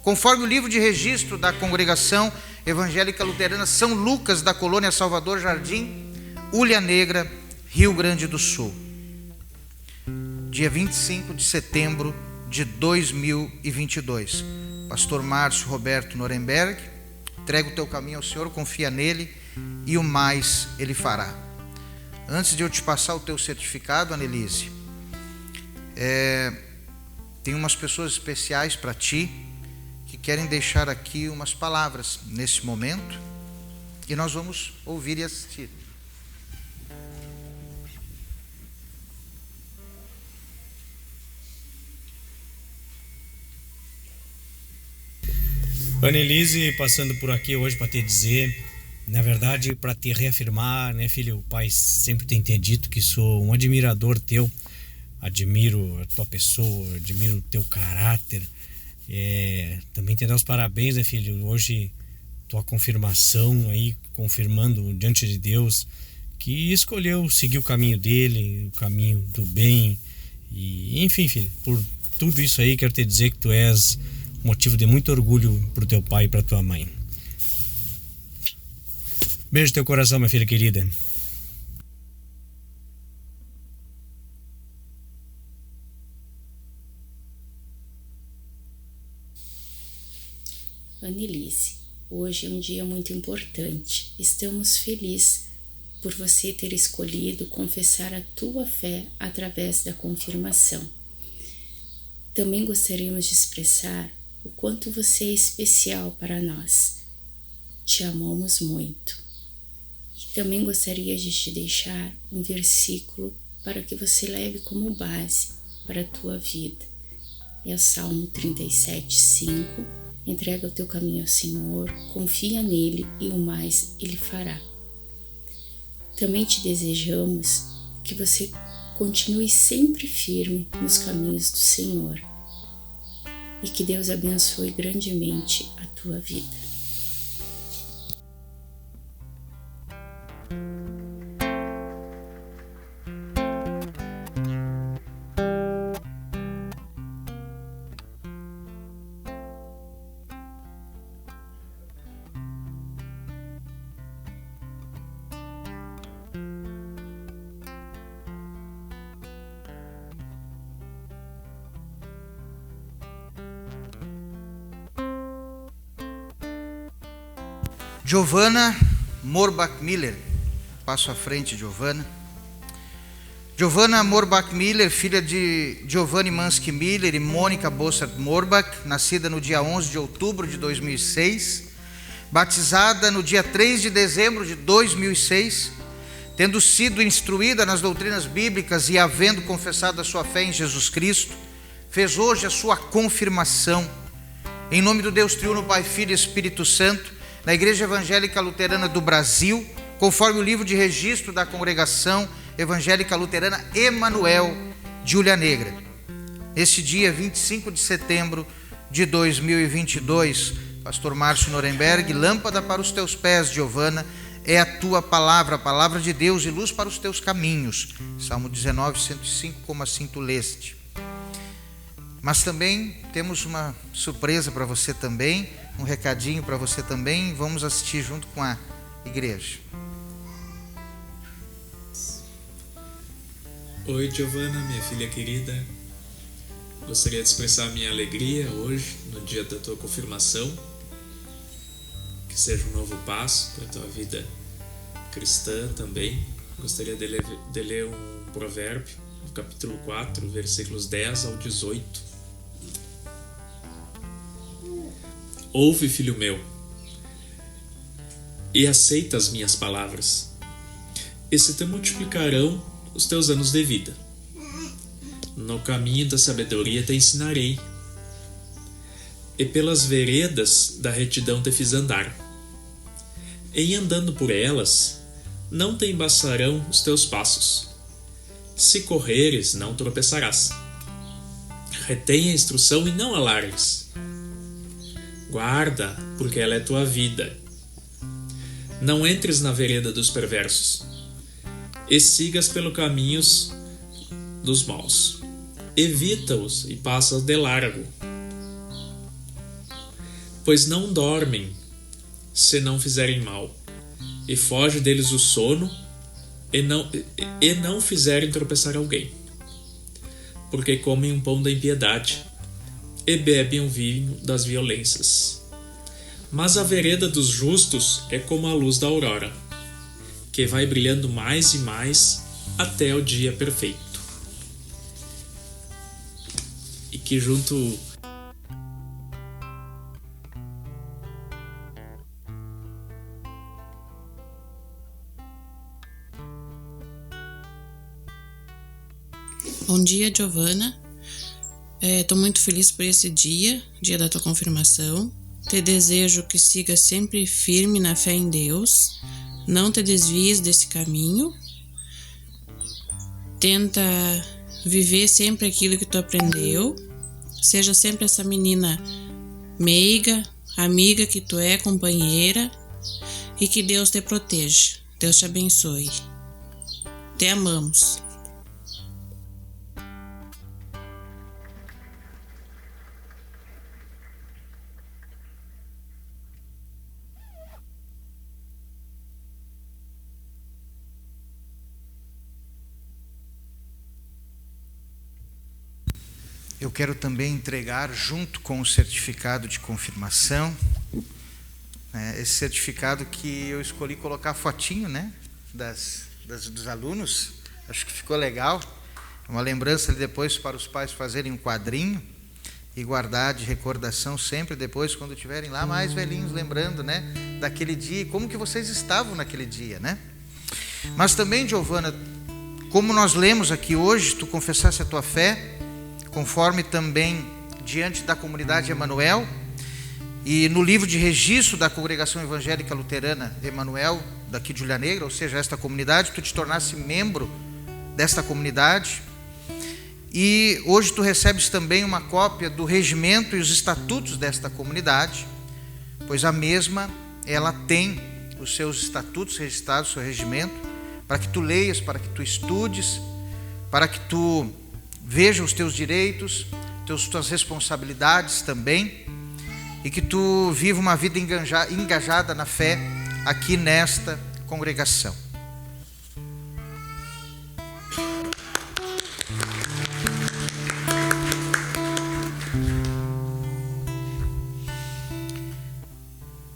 conforme o livro de registro da Congregação Evangélica Luterana São Lucas, da Colônia Salvador Jardim, Ulha Negra, Rio Grande do Sul. Dia 25 de setembro de 2022. Pastor Márcio Roberto Nuremberg, entrega o teu caminho ao Senhor, confia nele e o mais ele fará. Antes de eu te passar o teu certificado, Anelise, tem umas pessoas especiais para ti que querem deixar aqui umas palavras nesse momento e nós vamos ouvir e assistir. Anelise, passando por aqui hoje para te dizer, na verdade, para te reafirmar, né, filho, o pai sempre tem dito que sou um admirador teu, admiro a tua pessoa, admiro o teu caráter, também te dar os parabéns, né, filho, hoje tua confirmação aí, confirmando diante de Deus que escolheu seguir o caminho dele, o caminho do bem. E enfim, filho, por tudo isso aí quero te dizer que tu és motivo de muito orgulho pro teu pai e pra tua mãe. Beijo no teu coração, minha filha querida. Annelise, hoje é um dia muito importante. Estamos felizes por você ter escolhido confessar a tua fé através da confirmação. Também gostaríamos de expressar o quanto você é especial para nós. Te amamos muito. E também gostaria de te deixar um versículo para que você leve como base para a tua vida. É o Salmo 37:5. Entrega o teu caminho ao Senhor, confia nele e o mais ele fará. Também te desejamos que você continue sempre firme nos caminhos do Senhor e que Deus abençoe grandemente a tua vida. Giovanna Morbach-Miller, passo à frente, Giovanna. Giovanna Morbach-Miller, filha de Giovanni Mansky-Miller e Mônica Bossert-Morbach, nascida no dia 11 de outubro de 2006, batizada no dia 3 de dezembro de 2006, tendo sido instruída nas doutrinas bíblicas e havendo confessado a sua fé em Jesus Cristo, fez hoje a sua confirmação. Em nome do Deus Triuno, Pai, Filho e Espírito Santo, na Igreja Evangélica Luterana do Brasil, conforme o livro de registro da Congregação Evangélica Luterana Emanuel de Ulha Negra. Neste dia 25 de setembro de 2022, Pastor Márcio Nuremberg, lâmpada para os teus pés, Giovanna, é a tua palavra, a palavra de Deus e luz para os teus caminhos. Salmo 19, 105, como assim tu leste. Mas também temos uma surpresa para você também, um recadinho para você também. Vamos assistir junto com a igreja. Oi, Giovanna, minha filha querida. Gostaria de expressar minha alegria hoje, no dia da tua confirmação. Que seja um novo passo para a tua vida cristã também. Gostaria de ler um provérbio, no capítulo 4, versículos 10 ao 18. Ouve, filho meu, e aceita as minhas palavras, e se te multiplicarão os teus anos de vida. No caminho da sabedoria te ensinarei, e pelas veredas da retidão te fiz andar. Em andando por elas, não te embaçarão os teus passos. Se correres, não tropeçarás. Retém a instrução e não alargues. Guarda, porque ela é tua vida. Não entres na vereda dos perversos, e sigas pelos caminhos dos maus. Evita-os e passa de largo, pois não dormem se não fizerem mal, e foge deles o sono e não fizerem tropeçar alguém, porque comem um pão da impiedade e bebem o vinho das violências. Mas a vereda dos justos é como a luz da aurora, que vai brilhando mais e mais até o dia perfeito. E que junto Bom dia, Giovanna. Estou muito feliz por esse dia da tua confirmação. Te desejo que siga sempre firme na fé em Deus. Não te desvies desse caminho. Tenta viver sempre aquilo que tu aprendeu. Seja sempre essa menina meiga, amiga que tu é, companheira, e que Deus te proteja. Deus te abençoe. Te amamos. Eu quero também entregar, junto com o certificado de confirmação, esse certificado que eu escolhi colocar fotinho, né, dos alunos. Acho que ficou legal. É uma lembrança depois para os pais fazerem um quadrinho e guardar de recordação sempre depois, quando estiverem lá mais velhinhos, lembrando, né, daquele dia e como que vocês estavam naquele dia, né? Mas também, Giovana, como nós lemos aqui hoje, tu confessasse a tua fé, conforme também diante da comunidade Emanuel, e no livro de registro da Congregação Evangélica Luterana Emanuel, daqui de Ilha Negra, ou seja, esta comunidade, tu te tornasse membro desta comunidade, e hoje tu recebes também uma cópia do regimento e os estatutos desta comunidade, pois a mesma, ela tem os seus estatutos registrados, o seu regimento, para que tu leias, para que tu estudes, para que tu veja os teus direitos, tuas responsabilidades também, e que tu viva uma vida engajada na fé aqui nesta congregação.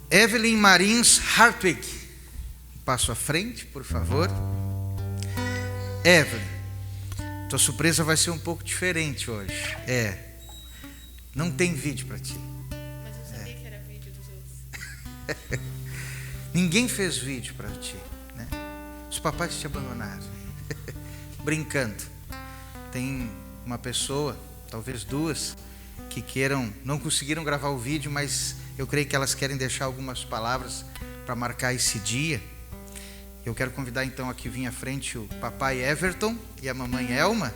Evelyn Marins Hartwig, passo à frente, por favor. Evelyn, tua surpresa vai ser um pouco diferente hoje. Não tem vídeo para ti. Mas eu sabia que era vídeo dos outros. Ninguém fez vídeo para ti, né? Os papais te abandonaram. Brincando. Tem uma pessoa, talvez duas, que não conseguiram gravar o vídeo, mas eu creio que elas querem deixar algumas palavras para marcar esse dia. Eu quero convidar então aqui vir à frente o papai Everton e a mamãe Elma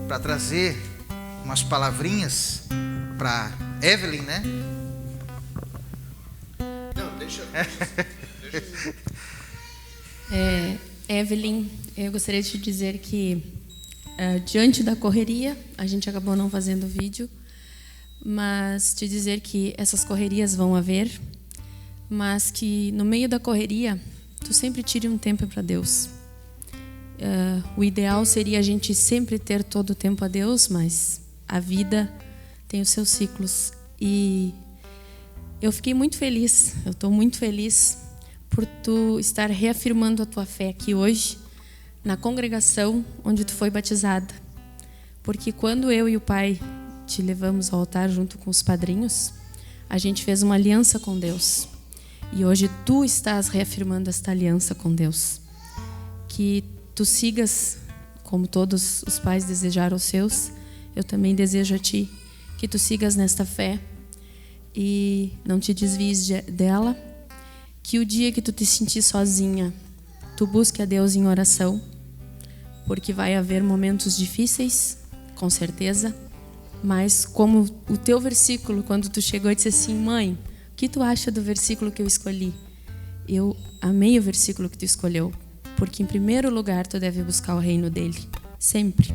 para trazer umas palavrinhas para Evelyn, né? Não, deixa. Evelyn, eu gostaria de te dizer que diante da correria, a gente acabou não fazendo vídeo, mas te dizer que essas correrias vão haver, mas que no meio da correria tu sempre tire um tempo para Deus. O ideal seria a gente sempre ter todo o tempo a Deus, mas a vida tem os seus ciclos. E eu fiquei muito feliz, eu estou muito feliz por tu estar reafirmando a tua fé aqui hoje, na congregação onde tu foi batizada. Porque quando eu e o pai te levamos ao altar junto com os padrinhos, a gente fez uma aliança com Deus. E hoje tu estás reafirmando esta aliança com Deus. Que tu sigas, como todos os pais desejaram aos seus, eu também desejo a ti que tu sigas nesta fé e não te desvies dela. Que o dia que tu te sentir sozinha, tu busque a Deus em oração, porque vai haver momentos difíceis, com certeza, mas como o teu versículo, quando tu chegou e disse assim: mãe, o que tu acha do versículo que eu escolhi? Eu amei o versículo que tu escolheu, porque em primeiro lugar tu deve buscar o reino dele, sempre,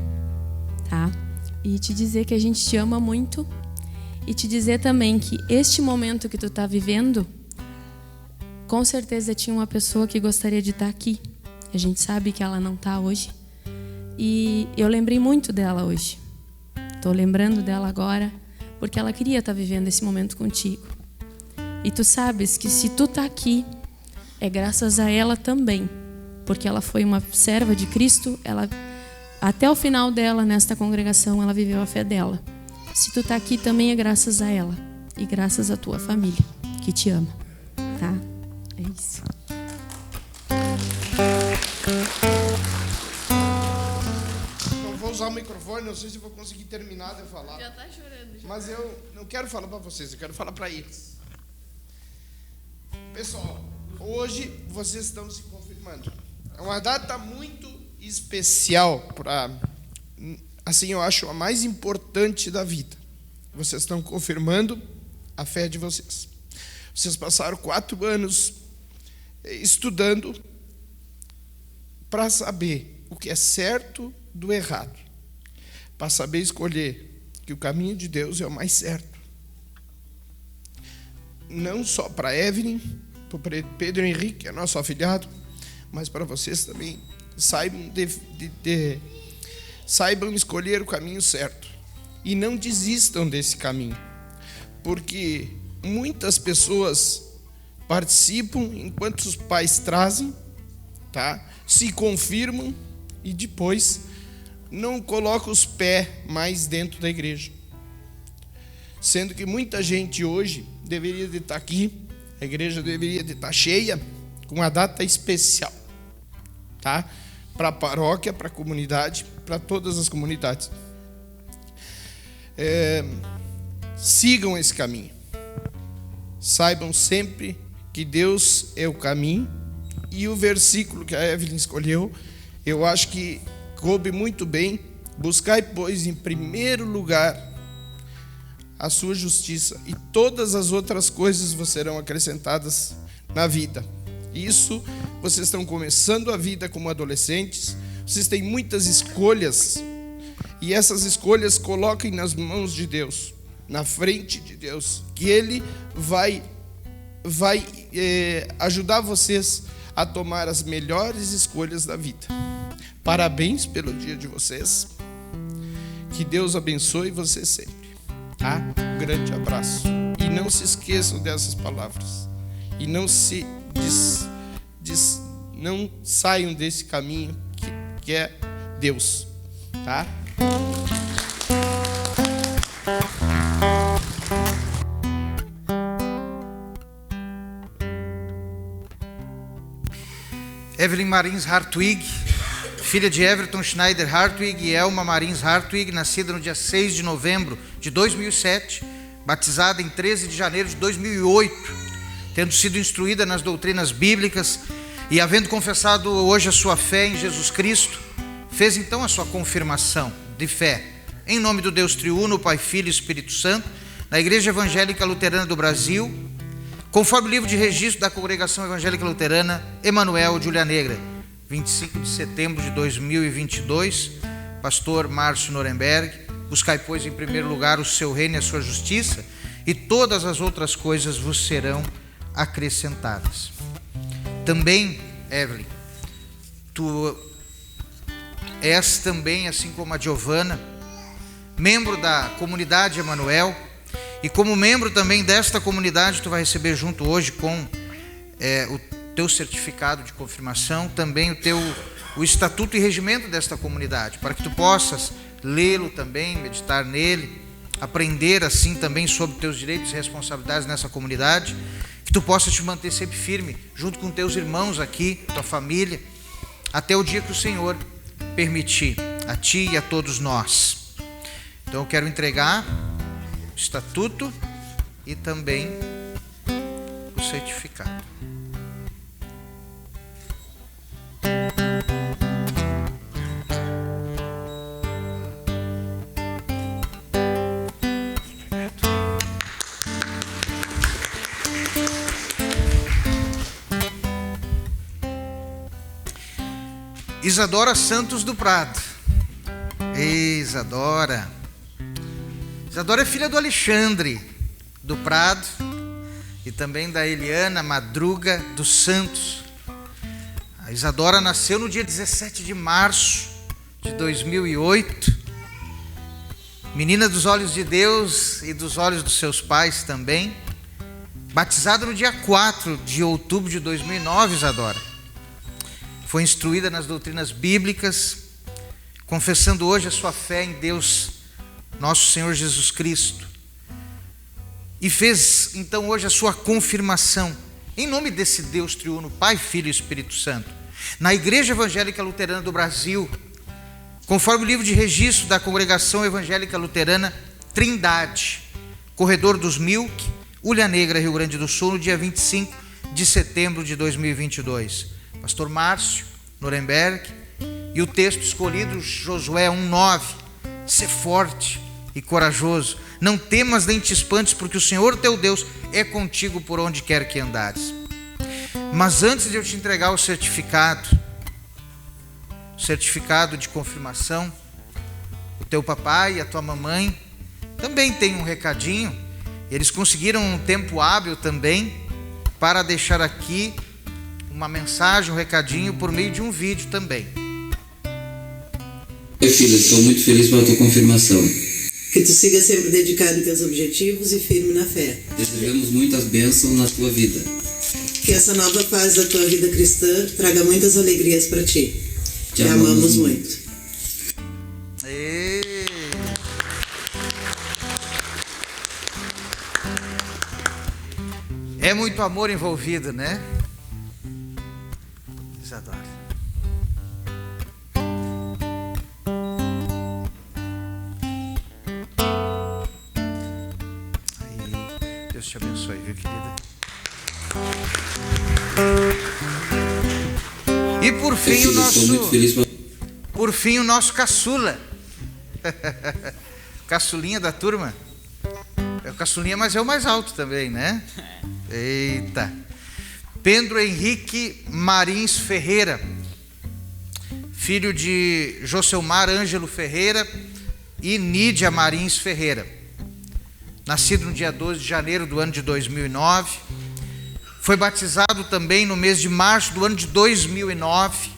tá? E te dizer que a gente te ama muito, e te dizer também que este momento que tu tá vivendo, com certeza tinha uma pessoa que gostaria de estar aqui. A gente sabe que ela não tá hoje, e eu lembrei muito dela hoje. Estou lembrando dela agora, porque ela queria estar vivendo esse momento contigo. E tu sabes que se tu tá aqui, é graças a ela também, porque ela foi uma serva de Cristo, ela, até o final dela, nesta congregação, ela viveu a fé dela. Se tu tá aqui, também é graças a ela, e graças à tua família, que te ama, tá? É isso. Não vou usar o microfone, não sei se vou conseguir terminar de falar. Já tá chorando. Já. Mas eu não quero falar para vocês, eu quero falar para eles. Pessoal, hoje vocês estão se confirmando. É uma data muito especial para, assim, eu acho a mais importante da vida. vocês estão confirmando a fé de vocês. Vocês passaram 4 anos estudando para saber o que é certo do errado, para saber escolher que o caminho de Deus é o mais certo. Não só para Evelyn, para Pedro Henrique, que é nosso afilhado, mas para vocês também. Saibam escolher o caminho certo e não desistam desse caminho, porque muitas pessoas participam enquanto os pais trazem, tá? Se confirmam e depois não colocam os pés mais dentro da igreja, sendo que muita gente hoje deveria de estar aqui, a igreja deveria de estar cheia com uma data especial, tá? Para a paróquia, para a comunidade, para todas as comunidades. Sigam esse caminho. Saibam sempre que Deus é o caminho. E o versículo que a Evelyn escolheu, eu acho que coube muito bem. Buscai, pois, em primeiro lugar a sua justiça, e todas as outras coisas vos serão acrescentadas na vida. Isso, vocês estão começando a vida como adolescentes, vocês têm muitas escolhas, e essas escolhas coloquem nas mãos de Deus, na frente de Deus, que Ele vai ajudar vocês a tomar as melhores escolhas da vida. Parabéns pelo dia de vocês, que Deus abençoe vocês sempre, tá? Um grande abraço, e não se esqueçam dessas palavras, e não saiam desse caminho que é Deus, tá? Evelyn Marins Hartwig, filha de Everton Schneider Hartwig e Elma Marins Hartwig, nascida no dia 6 de novembro de 2007, batizada em 13 de janeiro de 2008, tendo sido instruída nas doutrinas bíblicas e havendo confessado hoje a sua fé em Jesus Cristo, fez então a sua confirmação de fé em nome do Deus triuno, Pai, Filho e Espírito Santo, na Igreja Evangélica Luterana do Brasil, conforme o livro de registro da Congregação Evangélica Luterana Emanuel de Ulha Negra, 25 de setembro de 2022, pastor Márcio Nuremberg. Buscai, pois, em primeiro lugar o seu reino e a sua justiça, e todas as outras coisas vos serão acrescentadas. Também, Evelyn, tu és também, assim como a Giovana, membro da comunidade Emanuel, e como membro também desta comunidade, tu vai receber junto hoje com o teu certificado de confirmação, também o estatuto e regimento desta comunidade, para que tu possas lê-lo também, meditar nele, aprender assim também sobre teus direitos e responsabilidades nessa comunidade, que tu possas te manter sempre firme, junto com teus irmãos aqui, tua família, até o dia que o Senhor permitir, a ti e a todos nós. Então eu quero entregar o estatuto e também o certificado. Isadora Santos do Prado. Isadora é filha do Alexandre do Prado e também da Eliana Madruga dos Santos. A Isadora nasceu no dia 17 de março de 2008, menina dos olhos de Deus e dos olhos dos seus pais também, batizada no dia 4 de outubro de 2009, Isadora. Foi instruída nas doutrinas bíblicas, confessando hoje a sua fé em Deus, nosso Senhor Jesus Cristo. E fez então hoje a sua confirmação, em nome desse Deus triuno, Pai, Filho e Espírito Santo, na Igreja Evangélica Luterana do Brasil, conforme o livro de registro da Congregação Evangélica Luterana Trindade, Corredor dos Milk, Ulha Negra, Rio Grande do Sul, no dia 25 de setembro de 2022. Pastor Márcio Nuremberg, e o texto escolhido, Josué 1:9, ser forte e corajoso, não temas nem te espantes, porque o Senhor teu Deus é contigo por onde quer que andares. Mas antes de eu te entregar o certificado de confirmação, o teu papai e a tua mamãe também têm um recadinho. Eles conseguiram um tempo hábil também para deixar aqui uma mensagem, um recadinho por meio de um vídeo também. Oi, filho, estou muito feliz pela tua confirmação. Que tu siga sempre dedicado em teus objetivos e firme na fé. Desejamos muitas bênçãos na tua vida. Que essa nova fase da tua vida cristã traga muitas alegrias para ti. Te amamos muito. É muito amor envolvido, né? Isadora. Aí, Deus te abençoe, viu, querida? E por fim o nosso caçula. Caçulinha da turma. É o caçulinha, mas é o mais alto também, né? Eita. Pedro Henrique Marins Ferreira, filho de Joselmar Ângelo Ferreira e Nídia Marins Ferreira. Nascido no dia 12 de janeiro do ano de 2009. Foi batizado também no mês de março do ano de 2009.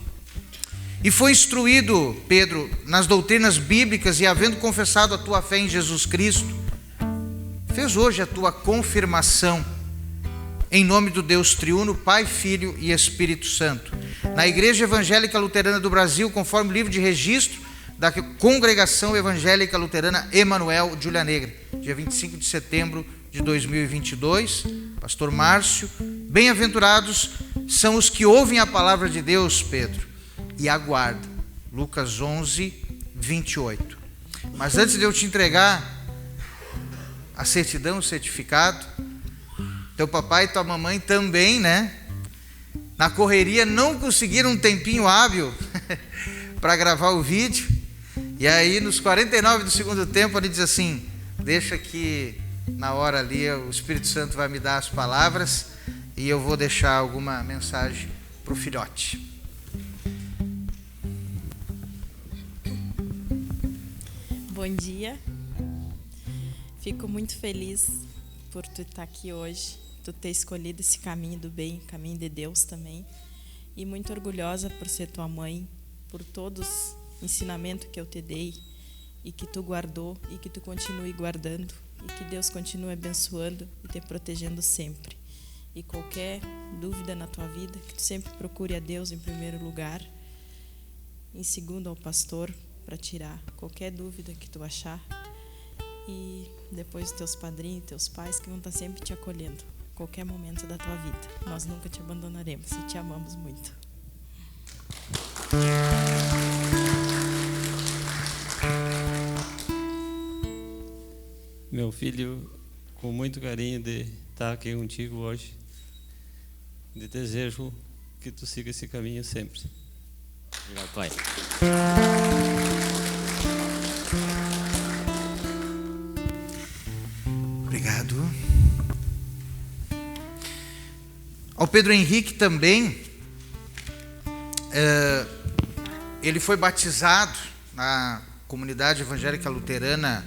E foi instruído, Pedro, nas doutrinas bíblicas e, havendo confessado a tua fé em Jesus Cristo, fez hoje a tua confirmação em nome do Deus triuno, Pai, Filho e Espírito Santo, na Igreja Evangélica Luterana do Brasil, conforme o livro de registro da Congregação Evangélica Luterana Emanuel de Ulha Negra, dia 25 de setembro de 2022. Pastor Márcio, bem-aventurados são os que ouvem a palavra de Deus, Pedro, e aguardam. Lucas 11, 28. Mas antes de eu te entregar a certidão, o certificado, teu papai e tua mamãe também, né? Na correria não conseguiram um tempinho hábil para gravar o vídeo. E aí nos 49 do segundo tempo ele diz assim: deixa que na hora ali o Espírito Santo vai me dar as palavras e eu vou deixar alguma mensagem para o filhote. Bom dia. Fico muito feliz por tu estar aqui hoje, tu ter escolhido esse caminho do bem, caminho de Deus também. E muito orgulhosa por ser tua mãe, por todos os ensinamentos que eu te dei e que tu guardou e que tu continue guardando. E que Deus continue abençoando e te protegendo sempre. E qualquer dúvida na tua vida, que tu sempre procure a Deus em primeiro lugar, em segundo ao pastor, para tirar qualquer dúvida que tu achar. E depois teus padrinhos, teus pais, que vão estar sempre te acolhendo, qualquer momento da tua vida. Nós nunca te abandonaremos e te amamos muito. Meu filho, com muito carinho de estar aqui contigo hoje, de desejo que tu siga esse caminho sempre. Obrigado, pai. Obrigado. Ao Pedro Henrique também, ele foi batizado na comunidade evangélica luterana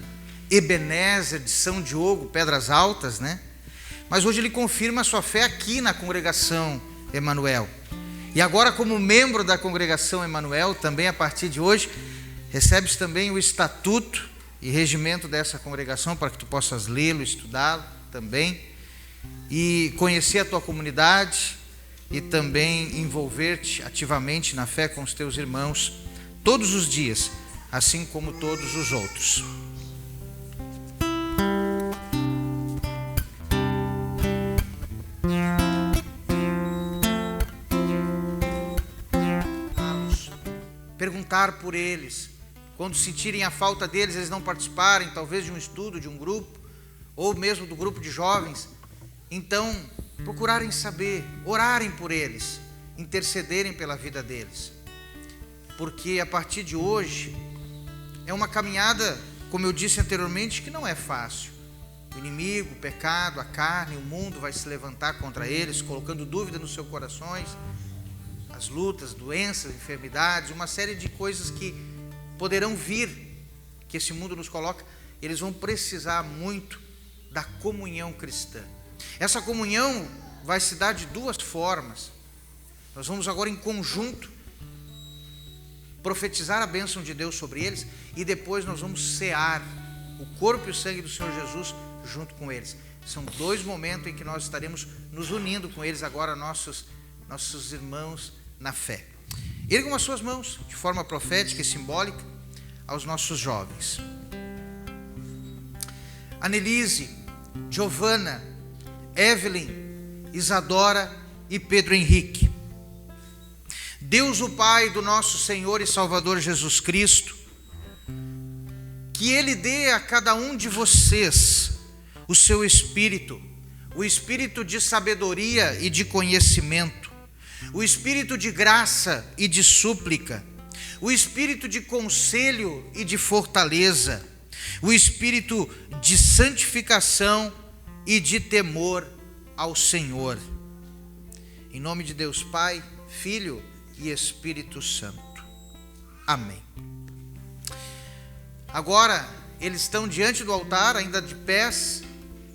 Ebenezer de São Diogo, Pedras Altas, né? Mas hoje ele confirma a sua fé aqui na congregação Emanuel. E agora, como membro da congregação Emanuel, também a partir de hoje, recebes também o estatuto e regimento dessa congregação para que tu possas lê-lo, estudá-lo também e conhecer a tua comunidade e também envolver-te ativamente na fé com os teus irmãos todos os dias, assim como todos os outros. Perguntar por eles, quando sentirem a falta deles, eles não participarem, talvez de um estudo, de um grupo, ou mesmo do grupo de jovens, então procurarem saber, orarem por eles, intercederem pela vida deles, porque a partir de hoje é uma caminhada como eu disse anteriormente, que não é fácil. O inimigo, o pecado, a carne, o mundo vai se levantar contra eles, colocando dúvida nos seus corações, as lutas, doenças, enfermidades, uma série de coisas que poderão vir, que esse mundo nos coloca. Eles vão precisar muito da comunhão cristã. Essa comunhão vai se dar de duas formas. Nós vamos agora em conjunto profetizar a bênção de Deus sobre eles, e depois nós vamos cear o corpo e o sangue do Senhor Jesus junto com eles. São dois momentos em que nós estaremos nos unindo com eles agora, nossos irmãos na fé. Ergam as suas mãos de forma profética e simbólica aos nossos jovens. Anelise, Giovana, Evelyn, Isadora e Pedro Henrique. Deus, o Pai do nosso Senhor e Salvador Jesus Cristo, que Ele dê a cada um de vocês o seu espírito, o espírito de sabedoria e de conhecimento, o espírito de graça e de súplica, o espírito de conselho e de fortaleza, o espírito de santificação e de temor ao Senhor. Em nome de Deus Pai, Filho e Espírito Santo. Amém. Agora, eles estão diante do altar, ainda de pés.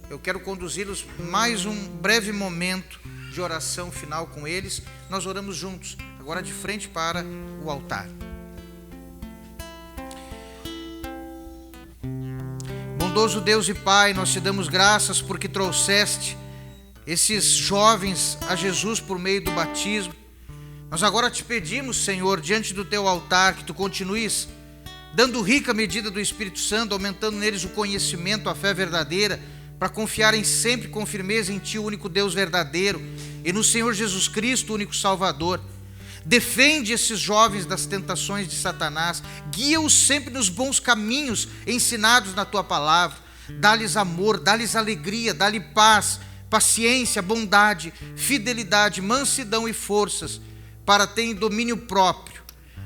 Eu quero conduzi-los mais um breve momento de oração final com eles. Nós oramos juntos, agora de frente para o altar. Bondoso Deus e Pai, nós te damos graças porque trouxeste esses jovens a Jesus por meio do batismo. Nós agora te pedimos, Senhor, diante do teu altar, que tu continues dando rica medida do Espírito Santo, aumentando neles o conhecimento, a fé verdadeira, para confiarem sempre com firmeza em ti, o único Deus verdadeiro, e no Senhor Jesus Cristo, o único Salvador. Defende esses jovens das tentações de Satanás, guia-os sempre nos bons caminhos ensinados na tua palavra. Dá-lhes amor, dá-lhes alegria, dá-lhes paz, paciência, bondade, fidelidade, mansidão e forças, para terem domínio próprio.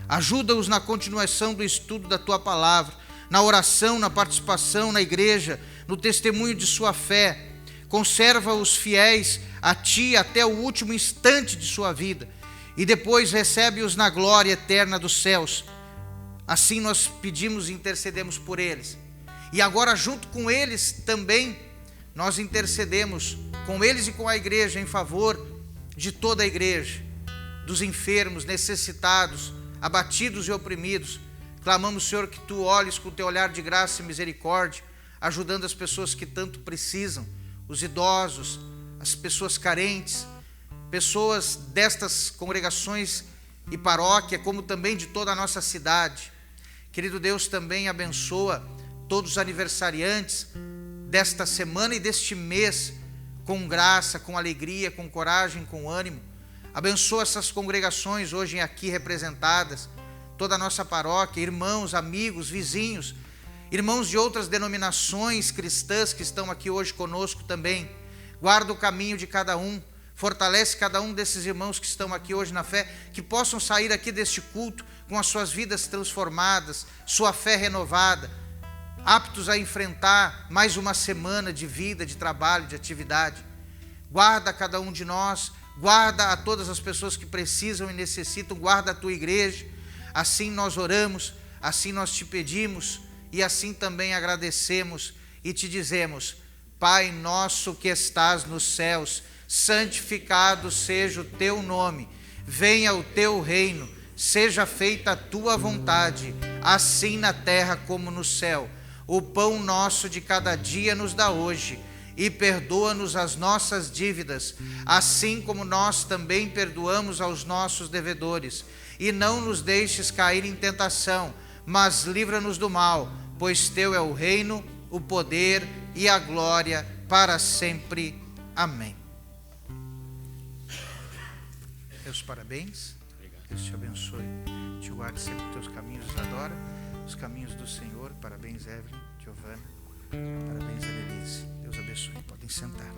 Ajuda-os na continuação do estudo da tua palavra, na oração, na participação na igreja, no testemunho de sua fé. Conserva-os fiéis a ti até o último instante de sua vida, e depois recebe-os na glória eterna dos céus. Assim nós pedimos e intercedemos por eles. E agora, junto com eles também, nós intercedemos com eles e com a igreja em favor de toda a igreja, dos enfermos, necessitados, abatidos e oprimidos. Clamamos, Senhor, que tu olhes com o teu olhar de graça e misericórdia, ajudando as pessoas que tanto precisam, os idosos, as pessoas carentes, pessoas destas congregações e paróquia, como também de toda a nossa cidade. Querido Deus, também abençoa todos os aniversariantes desta semana e deste mês, com graça, com alegria, com coragem, com ânimo. Abençoa essas congregações hoje aqui representadas, toda a nossa paróquia, irmãos, amigos, vizinhos, irmãos de outras denominações cristãs que estão aqui hoje conosco também. Guarda o caminho de cada um, fortalece cada um desses irmãos que estão aqui hoje na fé, que possam sair aqui deste culto com as suas vidas transformadas, sua fé renovada, aptos a enfrentar mais uma semana de vida, de trabalho, de atividade. Guarda cada um de nós, guarda a todas as pessoas que precisam e necessitam, guarda a tua igreja. Assim nós oramos, assim nós te pedimos e assim também agradecemos e te dizemos: Pai nosso que estás nos céus, santificado seja o teu nome, venha o teu reino, seja feita a tua vontade, assim na terra como no céu. O pão nosso de cada dia nos dá hoje, e perdoa-nos as nossas dívidas, assim como nós também perdoamos aos nossos devedores. E não nos deixes cair em tentação, mas livra-nos do mal, pois teu é o reino, o poder e a glória para sempre. Amém. Meus parabéns. Deus te abençoe, te guarde sempre os teus caminhos, adora os caminhos do Senhor. Parabéns, Evelyn, Giovana. Parabéns, Anelise. Deus abençoe. Podem sentar.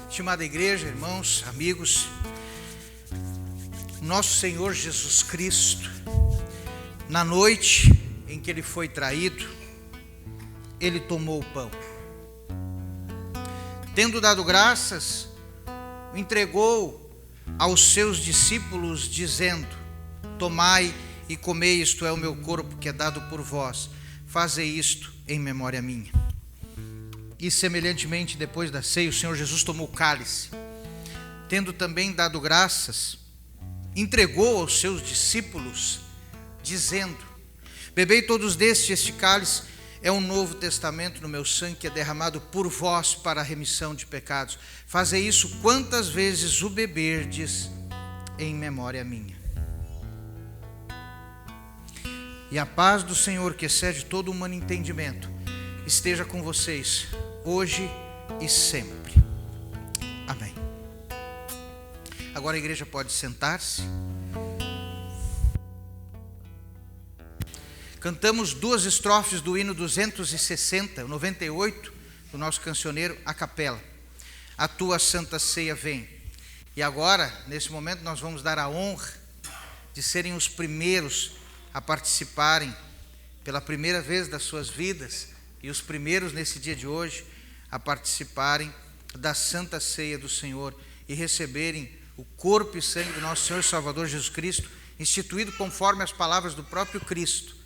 Estimada igreja, irmãos, amigos, nosso Senhor Jesus Cristo, na noite em que ele foi traído, ele tomou o pão. Tendo dado graças, o entregou aos seus discípulos, dizendo: tomai e comei, isto é o meu corpo que é dado por vós, fazei isto em memória minha. E semelhantemente, depois da ceia, o Senhor Jesus tomou o cálice, tendo também dado graças, entregou aos seus discípulos, dizendo: bebei todos deste, este cálice é um novo testamento no meu sangue, que é derramado por vós para a remissão de pecados. Fazei isso quantas vezes o beberdes, em memória minha. E a paz do Senhor, que excede todo humano entendimento, esteja com vocês, hoje e sempre. Amém. Agora a igreja pode sentar-se. Cantamos 2 estrofes do hino 260, 98, do nosso cancioneiro, a capela. A tua santa ceia vem. E agora, nesse momento, nós vamos dar a honra de serem os primeiros a participarem pela primeira vez das suas vidas, e os primeiros nesse dia de hoje a participarem da Santa Ceia do Senhor e receberem o corpo e sangue do nosso Senhor e Salvador Jesus Cristo, instituído conforme as palavras do próprio Cristo,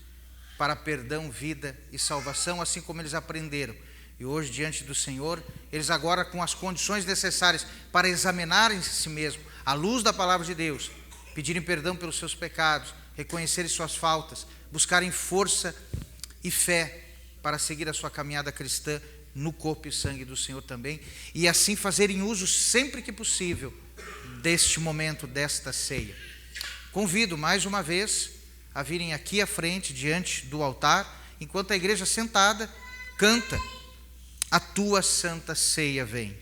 para perdão, vida e salvação, assim como eles aprenderam. E hoje, diante do Senhor, eles agora, com as condições necessárias para examinarem a si mesmos, à luz da palavra de Deus, pedirem perdão pelos seus pecados, reconhecerem suas faltas, buscarem força e fé para seguir a sua caminhada cristã no corpo e sangue do Senhor também, e assim fazerem uso sempre que possível deste momento, desta ceia. Convido mais uma vez a virem aqui à frente, diante do altar, enquanto a igreja sentada canta: a tua santa ceia vem.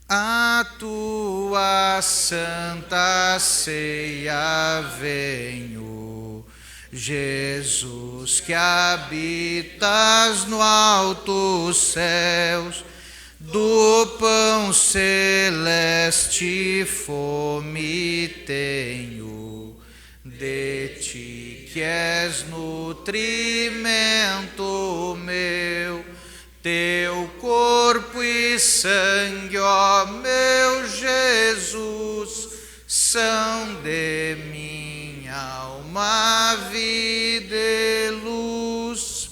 A tua santa ceia venho, Jesus, que habitas no alto céus, do pão celeste fome tenho, de ti que és nutrimento meu, teu corpo e sangue, ó meu Jesus, são de minha alma vida e luz.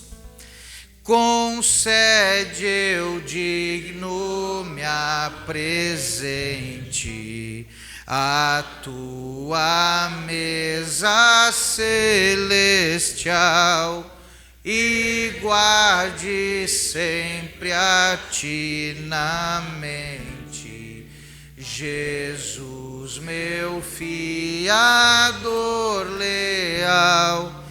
Concede eu digno me apresente a tua mesa celestial, e guarde sempre a ti na mente, Jesus, meu fiador leal.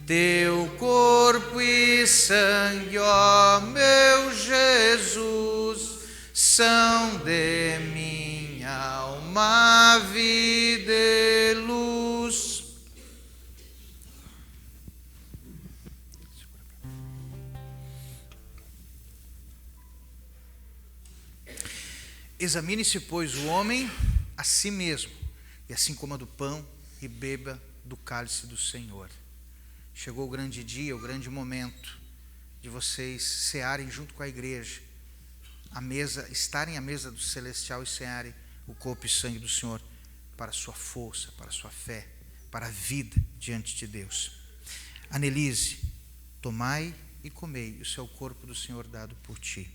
Teu corpo e sangue, ó meu Jesus, são de minha alma vida e luz. Examine-se, pois, o homem a si mesmo, e assim coma do pão e beba do cálice do Senhor. Chegou o grande dia, o grande momento de vocês cearem junto com a igreja, à mesa, estarem à mesa do celestial e cearem o corpo e sangue do Senhor, para a sua força, para a sua fé, para a vida diante de Deus. Anelise, tomai e comei, isso é o corpo do Senhor dado por ti.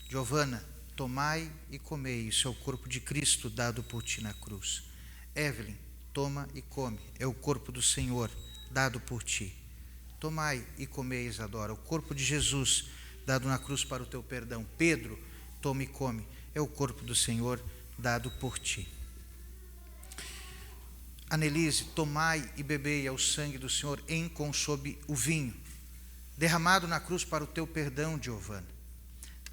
Giovana, tomai e comei, isso é o corpo de Cristo dado por ti na cruz. Evelyn, toma e come, é o corpo do Senhor dado por ti. Tomai e comei, Isadora, o corpo de Jesus dado na cruz para o teu perdão. Pedro, toma e come, é o corpo do Senhor dado por ti. Anelise, tomai e bebei, é o sangue do Senhor em consobe o vinho, derramado na cruz para o teu perdão, Giovana.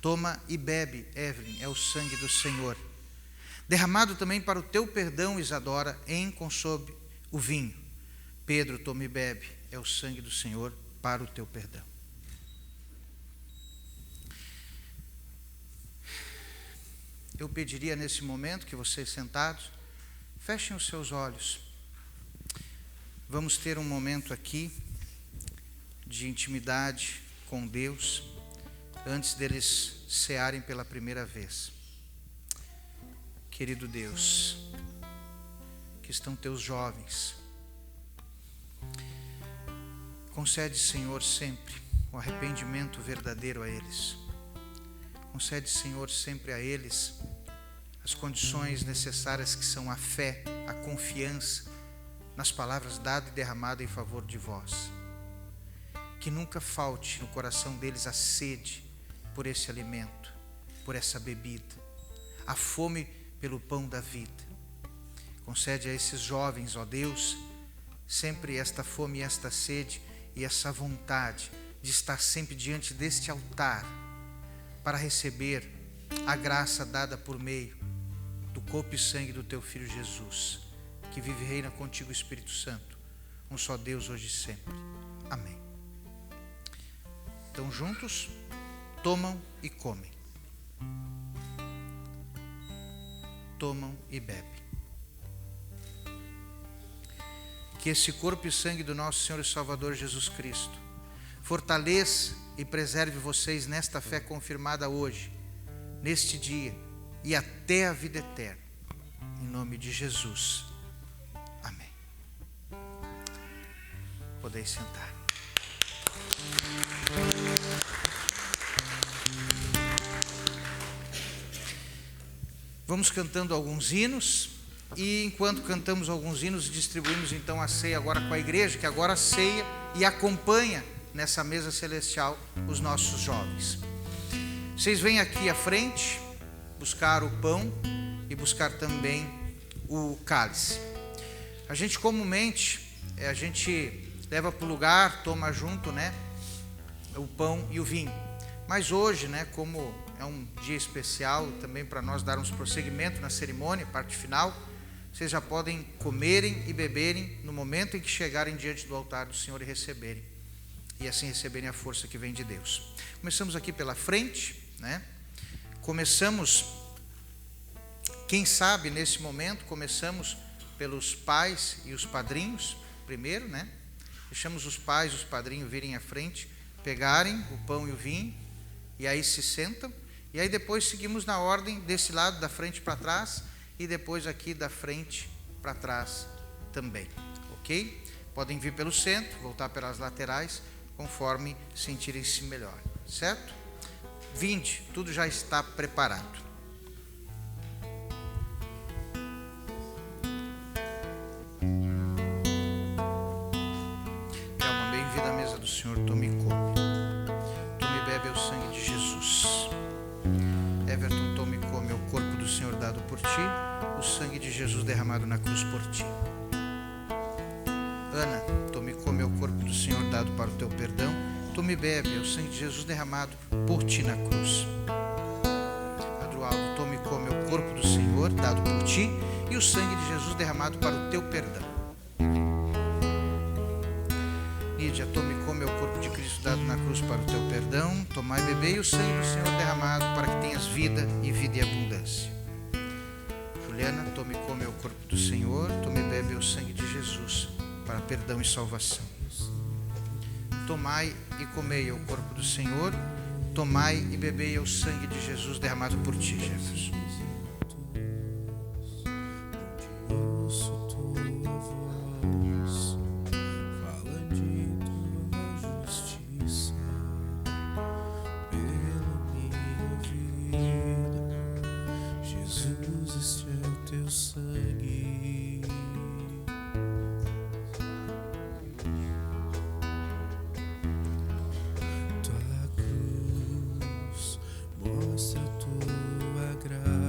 Toma e bebe, Evelyn, é o sangue do Senhor, Derramado também para o teu perdão, Isadora, sob o vinho. Pedro, toma e bebe, é o sangue do Senhor para o teu perdão. Eu pediria nesse momento que vocês sentados, fechem os seus olhos. Vamos ter um momento aqui de intimidade com Deus, antes deles cearem pela primeira vez. Querido Deus, que estão teus jovens, concede, Senhor, sempre o arrependimento verdadeiro a eles. Concede, Senhor, sempre a eles as condições necessárias, que são a fé, a confiança nas palavras dadas e derramadas em favor de vós. Que nunca falte no coração deles a sede por esse alimento, por essa bebida, a fome pelo pão da vida. Concede a esses jovens, ó Deus, sempre esta fome e esta sede e essa vontade de estar sempre diante deste altar para receber a graça dada por meio do corpo e sangue do teu Filho Jesus, que vive e reina contigo, Espírito Santo, um só Deus, hoje e sempre. Amém. Então, juntos, tomam e comem. Tomam e bebem. Que esse corpo e sangue do nosso Senhor e Salvador Jesus Cristo fortaleça e preserve vocês nesta fé confirmada hoje, neste dia e até a vida eterna. Em nome de Jesus. Amém. Podeis sentar. Vamos cantando alguns hinos, e enquanto cantamos alguns hinos, distribuímos então a ceia agora com a igreja, que agora ceia e acompanha nessa mesa celestial os nossos jovens. Vocês vêm aqui à frente buscar o pão e buscar também o cálice. A gente comumente, a gente leva para o lugar, toma junto, né, o pão e o vinho. Mas hoje, né, como é um dia especial também para nós darmos prosseguimento na cerimônia, parte final, vocês já podem comerem e beberem no momento em que chegarem diante do altar do Senhor e receberem. E assim receberem a força que vem de Deus. Começamos aqui pela frente, né? Começamos, quem sabe nesse momento, começamos pelos pais e os padrinhos, primeiro, né? Deixamos os pais e os padrinhos virem à frente, pegarem o pão e o vinho, e aí se sentam, e aí depois seguimos na ordem desse lado, da frente para trás, e depois aqui da frente para trás também, ok? Podem vir pelo centro, voltar pelas laterais, conforme sentirem-se melhor, certo? Vinde, tudo já está preparado. Thelma, bem-vinda à mesa do Senhor, tome e come. Tome e bebe o sangue de Jesus. Everton, tome e come o corpo do Senhor dado por ti, o sangue de Jesus derramado na cruz por ti. Ana, tome e come o corpo do Senhor dado para o teu perdão, tome e bebe o sangue de Jesus derramado por ti na cruz. Adroaldo, tome e come o corpo do Senhor dado por ti e o sangue de Jesus derramado para o teu perdão. Lídia, tome e come o corpo de Cristo dado na cruz para o teu perdão, tomai e bebei o sangue do Senhor derramado para que tenhas vida e abundância. Juliana, tome e come o corpo do Senhor, tome e bebe o sangue de Jesus para perdão e salvação. Tomai e comei o corpo do Senhor, tomai e bebei o sangue de Jesus derramado por ti, Jefferson. Mostra tua graça.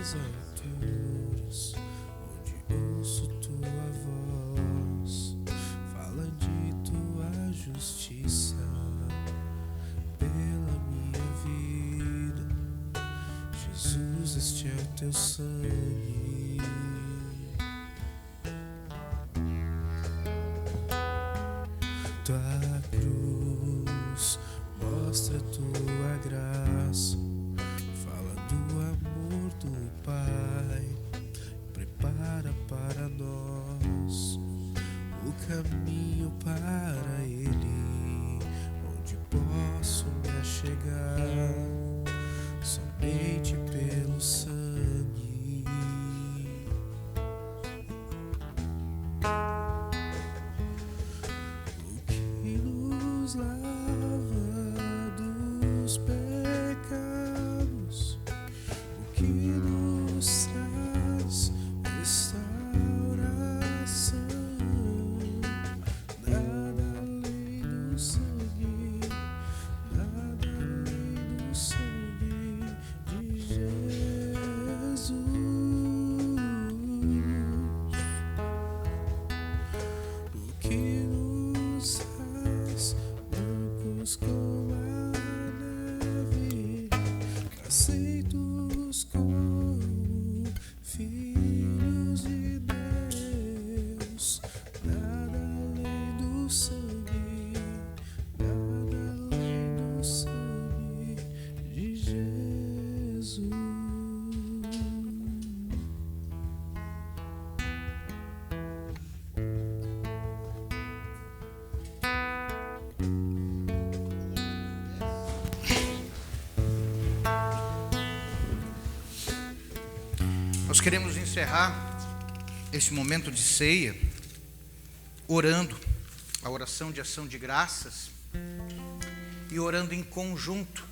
nas alturas, onde ouço tua voz, fala de tua justiça pela minha vida. Jesus, este é o teu sangue. Tua cruz mostra tua graça, fala do amor do Pai, prepara para nós o caminho para Ele, onde posso me achegar somente pelo sangue. O que nos lava dos pecados, o que nos traz restauração, nada além do sangue, nada além do sangue de Jesus. O que nos faz brancos como a neve, aceitos como filhos de Deus, nada além do sangue, nada além do sangue de Jesus. Nós queremos encerrar esse momento de ceia orando a oração de ação de graças e orando em conjunto.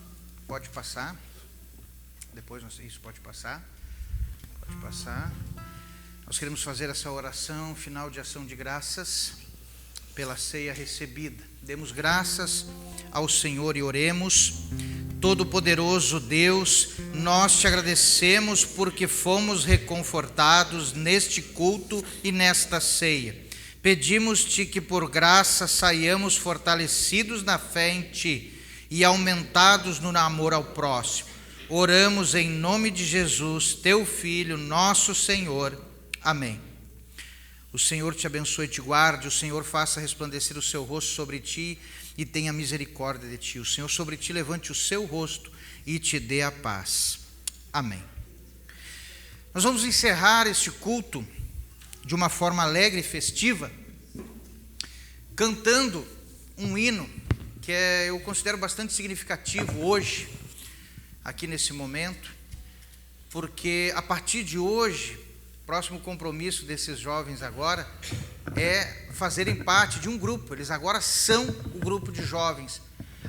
Pode passar. Depois, isso pode passar. Pode passar. Nós queremos fazer essa oração final de ação de graças pela ceia recebida. Demos graças ao Senhor e oremos. Todo-Poderoso Deus, nós te agradecemos porque fomos reconfortados neste culto e nesta ceia. Pedimos-te que por graça saiamos fortalecidos na fé em ti e aumentados no amor ao próximo. Oramos em nome de Jesus, teu Filho, nosso Senhor. Amém. O Senhor te abençoe e te guarde, o Senhor faça resplandecer o seu rosto sobre ti e tenha misericórdia de ti. O Senhor sobre ti levante o seu rosto e te dê a paz. Amém. Nós vamos encerrar este culto de uma forma alegre e festiva, cantando um hino que eu considero bastante significativo hoje, aqui nesse momento, porque a partir de hoje, o próximo compromisso desses jovens agora é fazerem parte de um grupo. Eles agora são o grupo de jovens.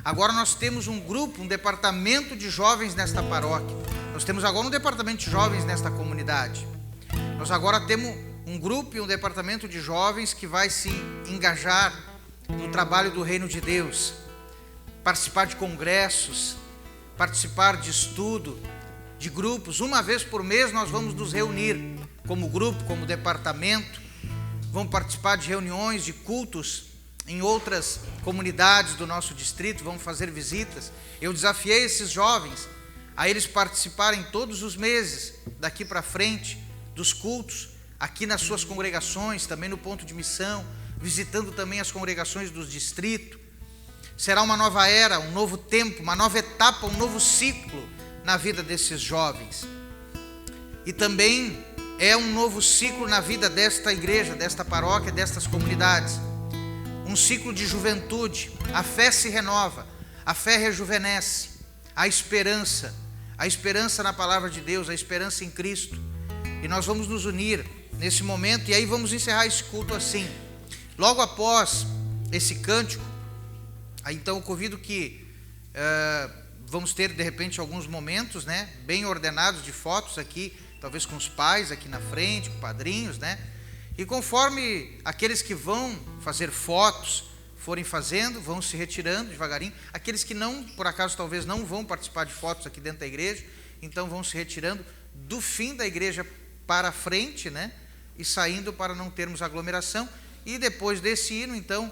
Agora nós temos um grupo, um departamento de jovens nesta paróquia. Nós temos agora um departamento de jovens nesta comunidade. Nós agora temos um grupo e um departamento de jovens que vai se engajar no trabalho do reino de Deus, participar de congressos, participar de estudo, de grupos. Uma vez por mês nós vamos nos reunir como grupo, como departamento, vamos participar de reuniões, de cultos em outras comunidades do nosso distrito, vamos fazer visitas. Eu desafiei esses jovens a eles participarem todos os meses, daqui para frente, dos cultos, aqui nas suas congregações, também no ponto de missão, visitando também as congregações do distrito. Será uma nova era, um novo tempo, uma nova etapa, um novo ciclo na vida desses jovens. E também é um novo ciclo na vida desta igreja, desta paróquia, destas comunidades. Um ciclo de juventude. A fé se renova, a fé rejuvenesce, a esperança na palavra de Deus, a esperança em Cristo. E nós vamos nos unir nesse momento, e aí vamos encerrar esse culto assim. Logo após esse cântico, aí então eu convido que vamos ter de repente alguns momentos, né, bem ordenados de fotos aqui, talvez com os pais aqui na frente, com padrinhos, né? E conforme aqueles que vão fazer fotos forem fazendo, vão se retirando devagarinho. Aqueles que não, por acaso, talvez não vão participar de fotos aqui dentro da igreja, então vão se retirando. do fim da igreja para frente, né? E saindo para não termos aglomeração. E depois desse hino, então,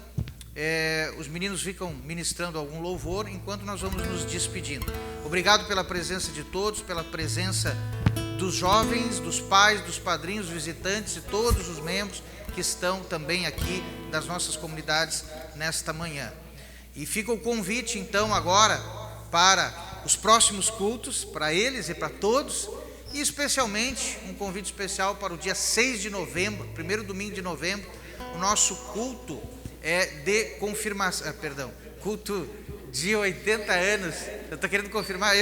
os meninos ficam ministrando algum louvor enquanto nós vamos nos despedindo. Obrigado pela presença de todos, pela presença dos jovens, dos pais, dos padrinhos, visitantes e todos os membros que estão também aqui das nossas comunidades nesta manhã. E fica o convite, então, agora para os próximos cultos, para eles e para todos, e especialmente um convite especial para o dia 6 de novembro, primeiro domingo de novembro, o nosso culto de confirmação, culto de 80 anos. Eu estou querendo confirmar,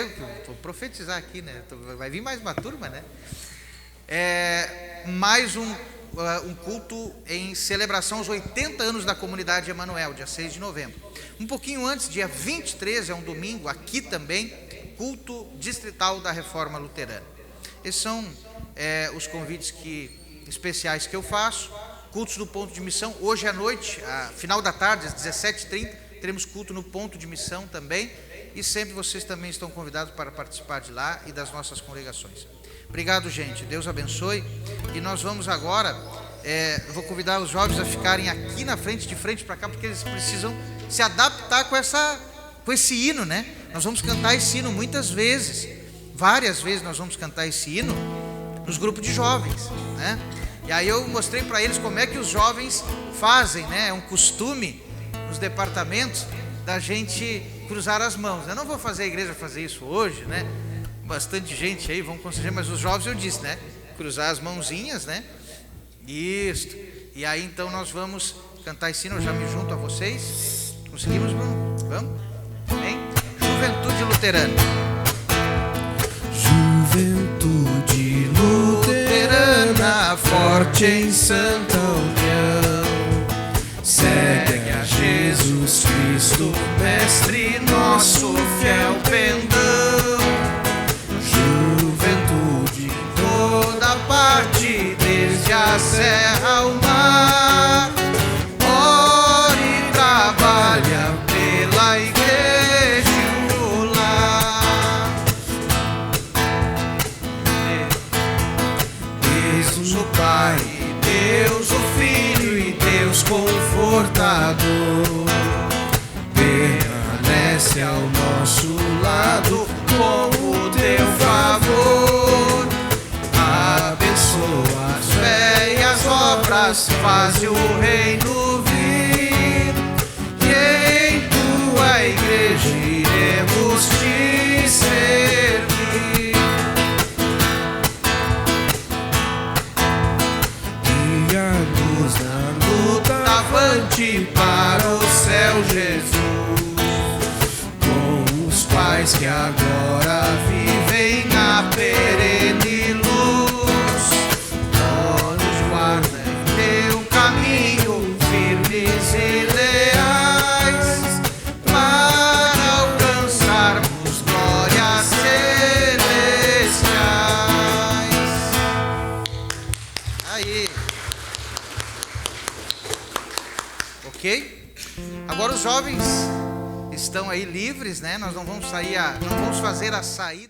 vou profetizar aqui, né? Vai vir mais uma turma, né? Mais um culto em celebração aos 80 anos da comunidade Emanuel, dia 6 de novembro. Um pouquinho antes, dia 23, é um domingo, aqui também, culto distrital da Reforma Luterana. Esses são os convites especiais que eu faço. Cultos do ponto de missão, hoje à noite, final da tarde, às 17h30, teremos culto no ponto de missão também, e sempre vocês também estão convidados para participar de lá e das nossas congregações. Obrigado, gente, Deus abençoe, e nós vamos agora, eu vou convidar os jovens a ficarem aqui na frente, de frente para cá, porque eles precisam se adaptar com esse hino, né? Nós vamos cantar esse hino muitas vezes, várias vezes nós vamos cantar esse hino nos grupos de jovens, né? E aí eu mostrei para eles como é que os jovens fazem, né? É um costume nos departamentos da gente cruzar as mãos. Eu não vou fazer a igreja fazer isso hoje, né? Bastante gente aí, vão conseguir, mas os jovens eu disse, né? Cruzar as mãozinhas, né? Isso. E aí então nós vamos cantar esse hino, eu já me junto a vocês. Conseguimos, Bruno? Vamos? Amém? Juventude Luterana. Juventude Luterana, forte em santa união, segue a Jesus Cristo, Mestre nosso fiel pendão. Juventude em toda parte, desde a serra ao mar, ora e trabalha pela igreja e o lar. Deus o Pai, Deus o Filho e Deus Confortador, permanece ao nosso lado com o teu favor. Abençoa as fé e as obras, faz o reino vir, e em tua igreja iremos te servir. Guia-nos na luta avante para o céu, Jesus, com os pais que agora vivem na perene luz. Ó, nos guarda em teu caminho, firmes e leais, para alcançarmos glórias celestiais. Aí. Ok? Agora os jovens estão aí livres, né? Nós não vamos fazer a saída.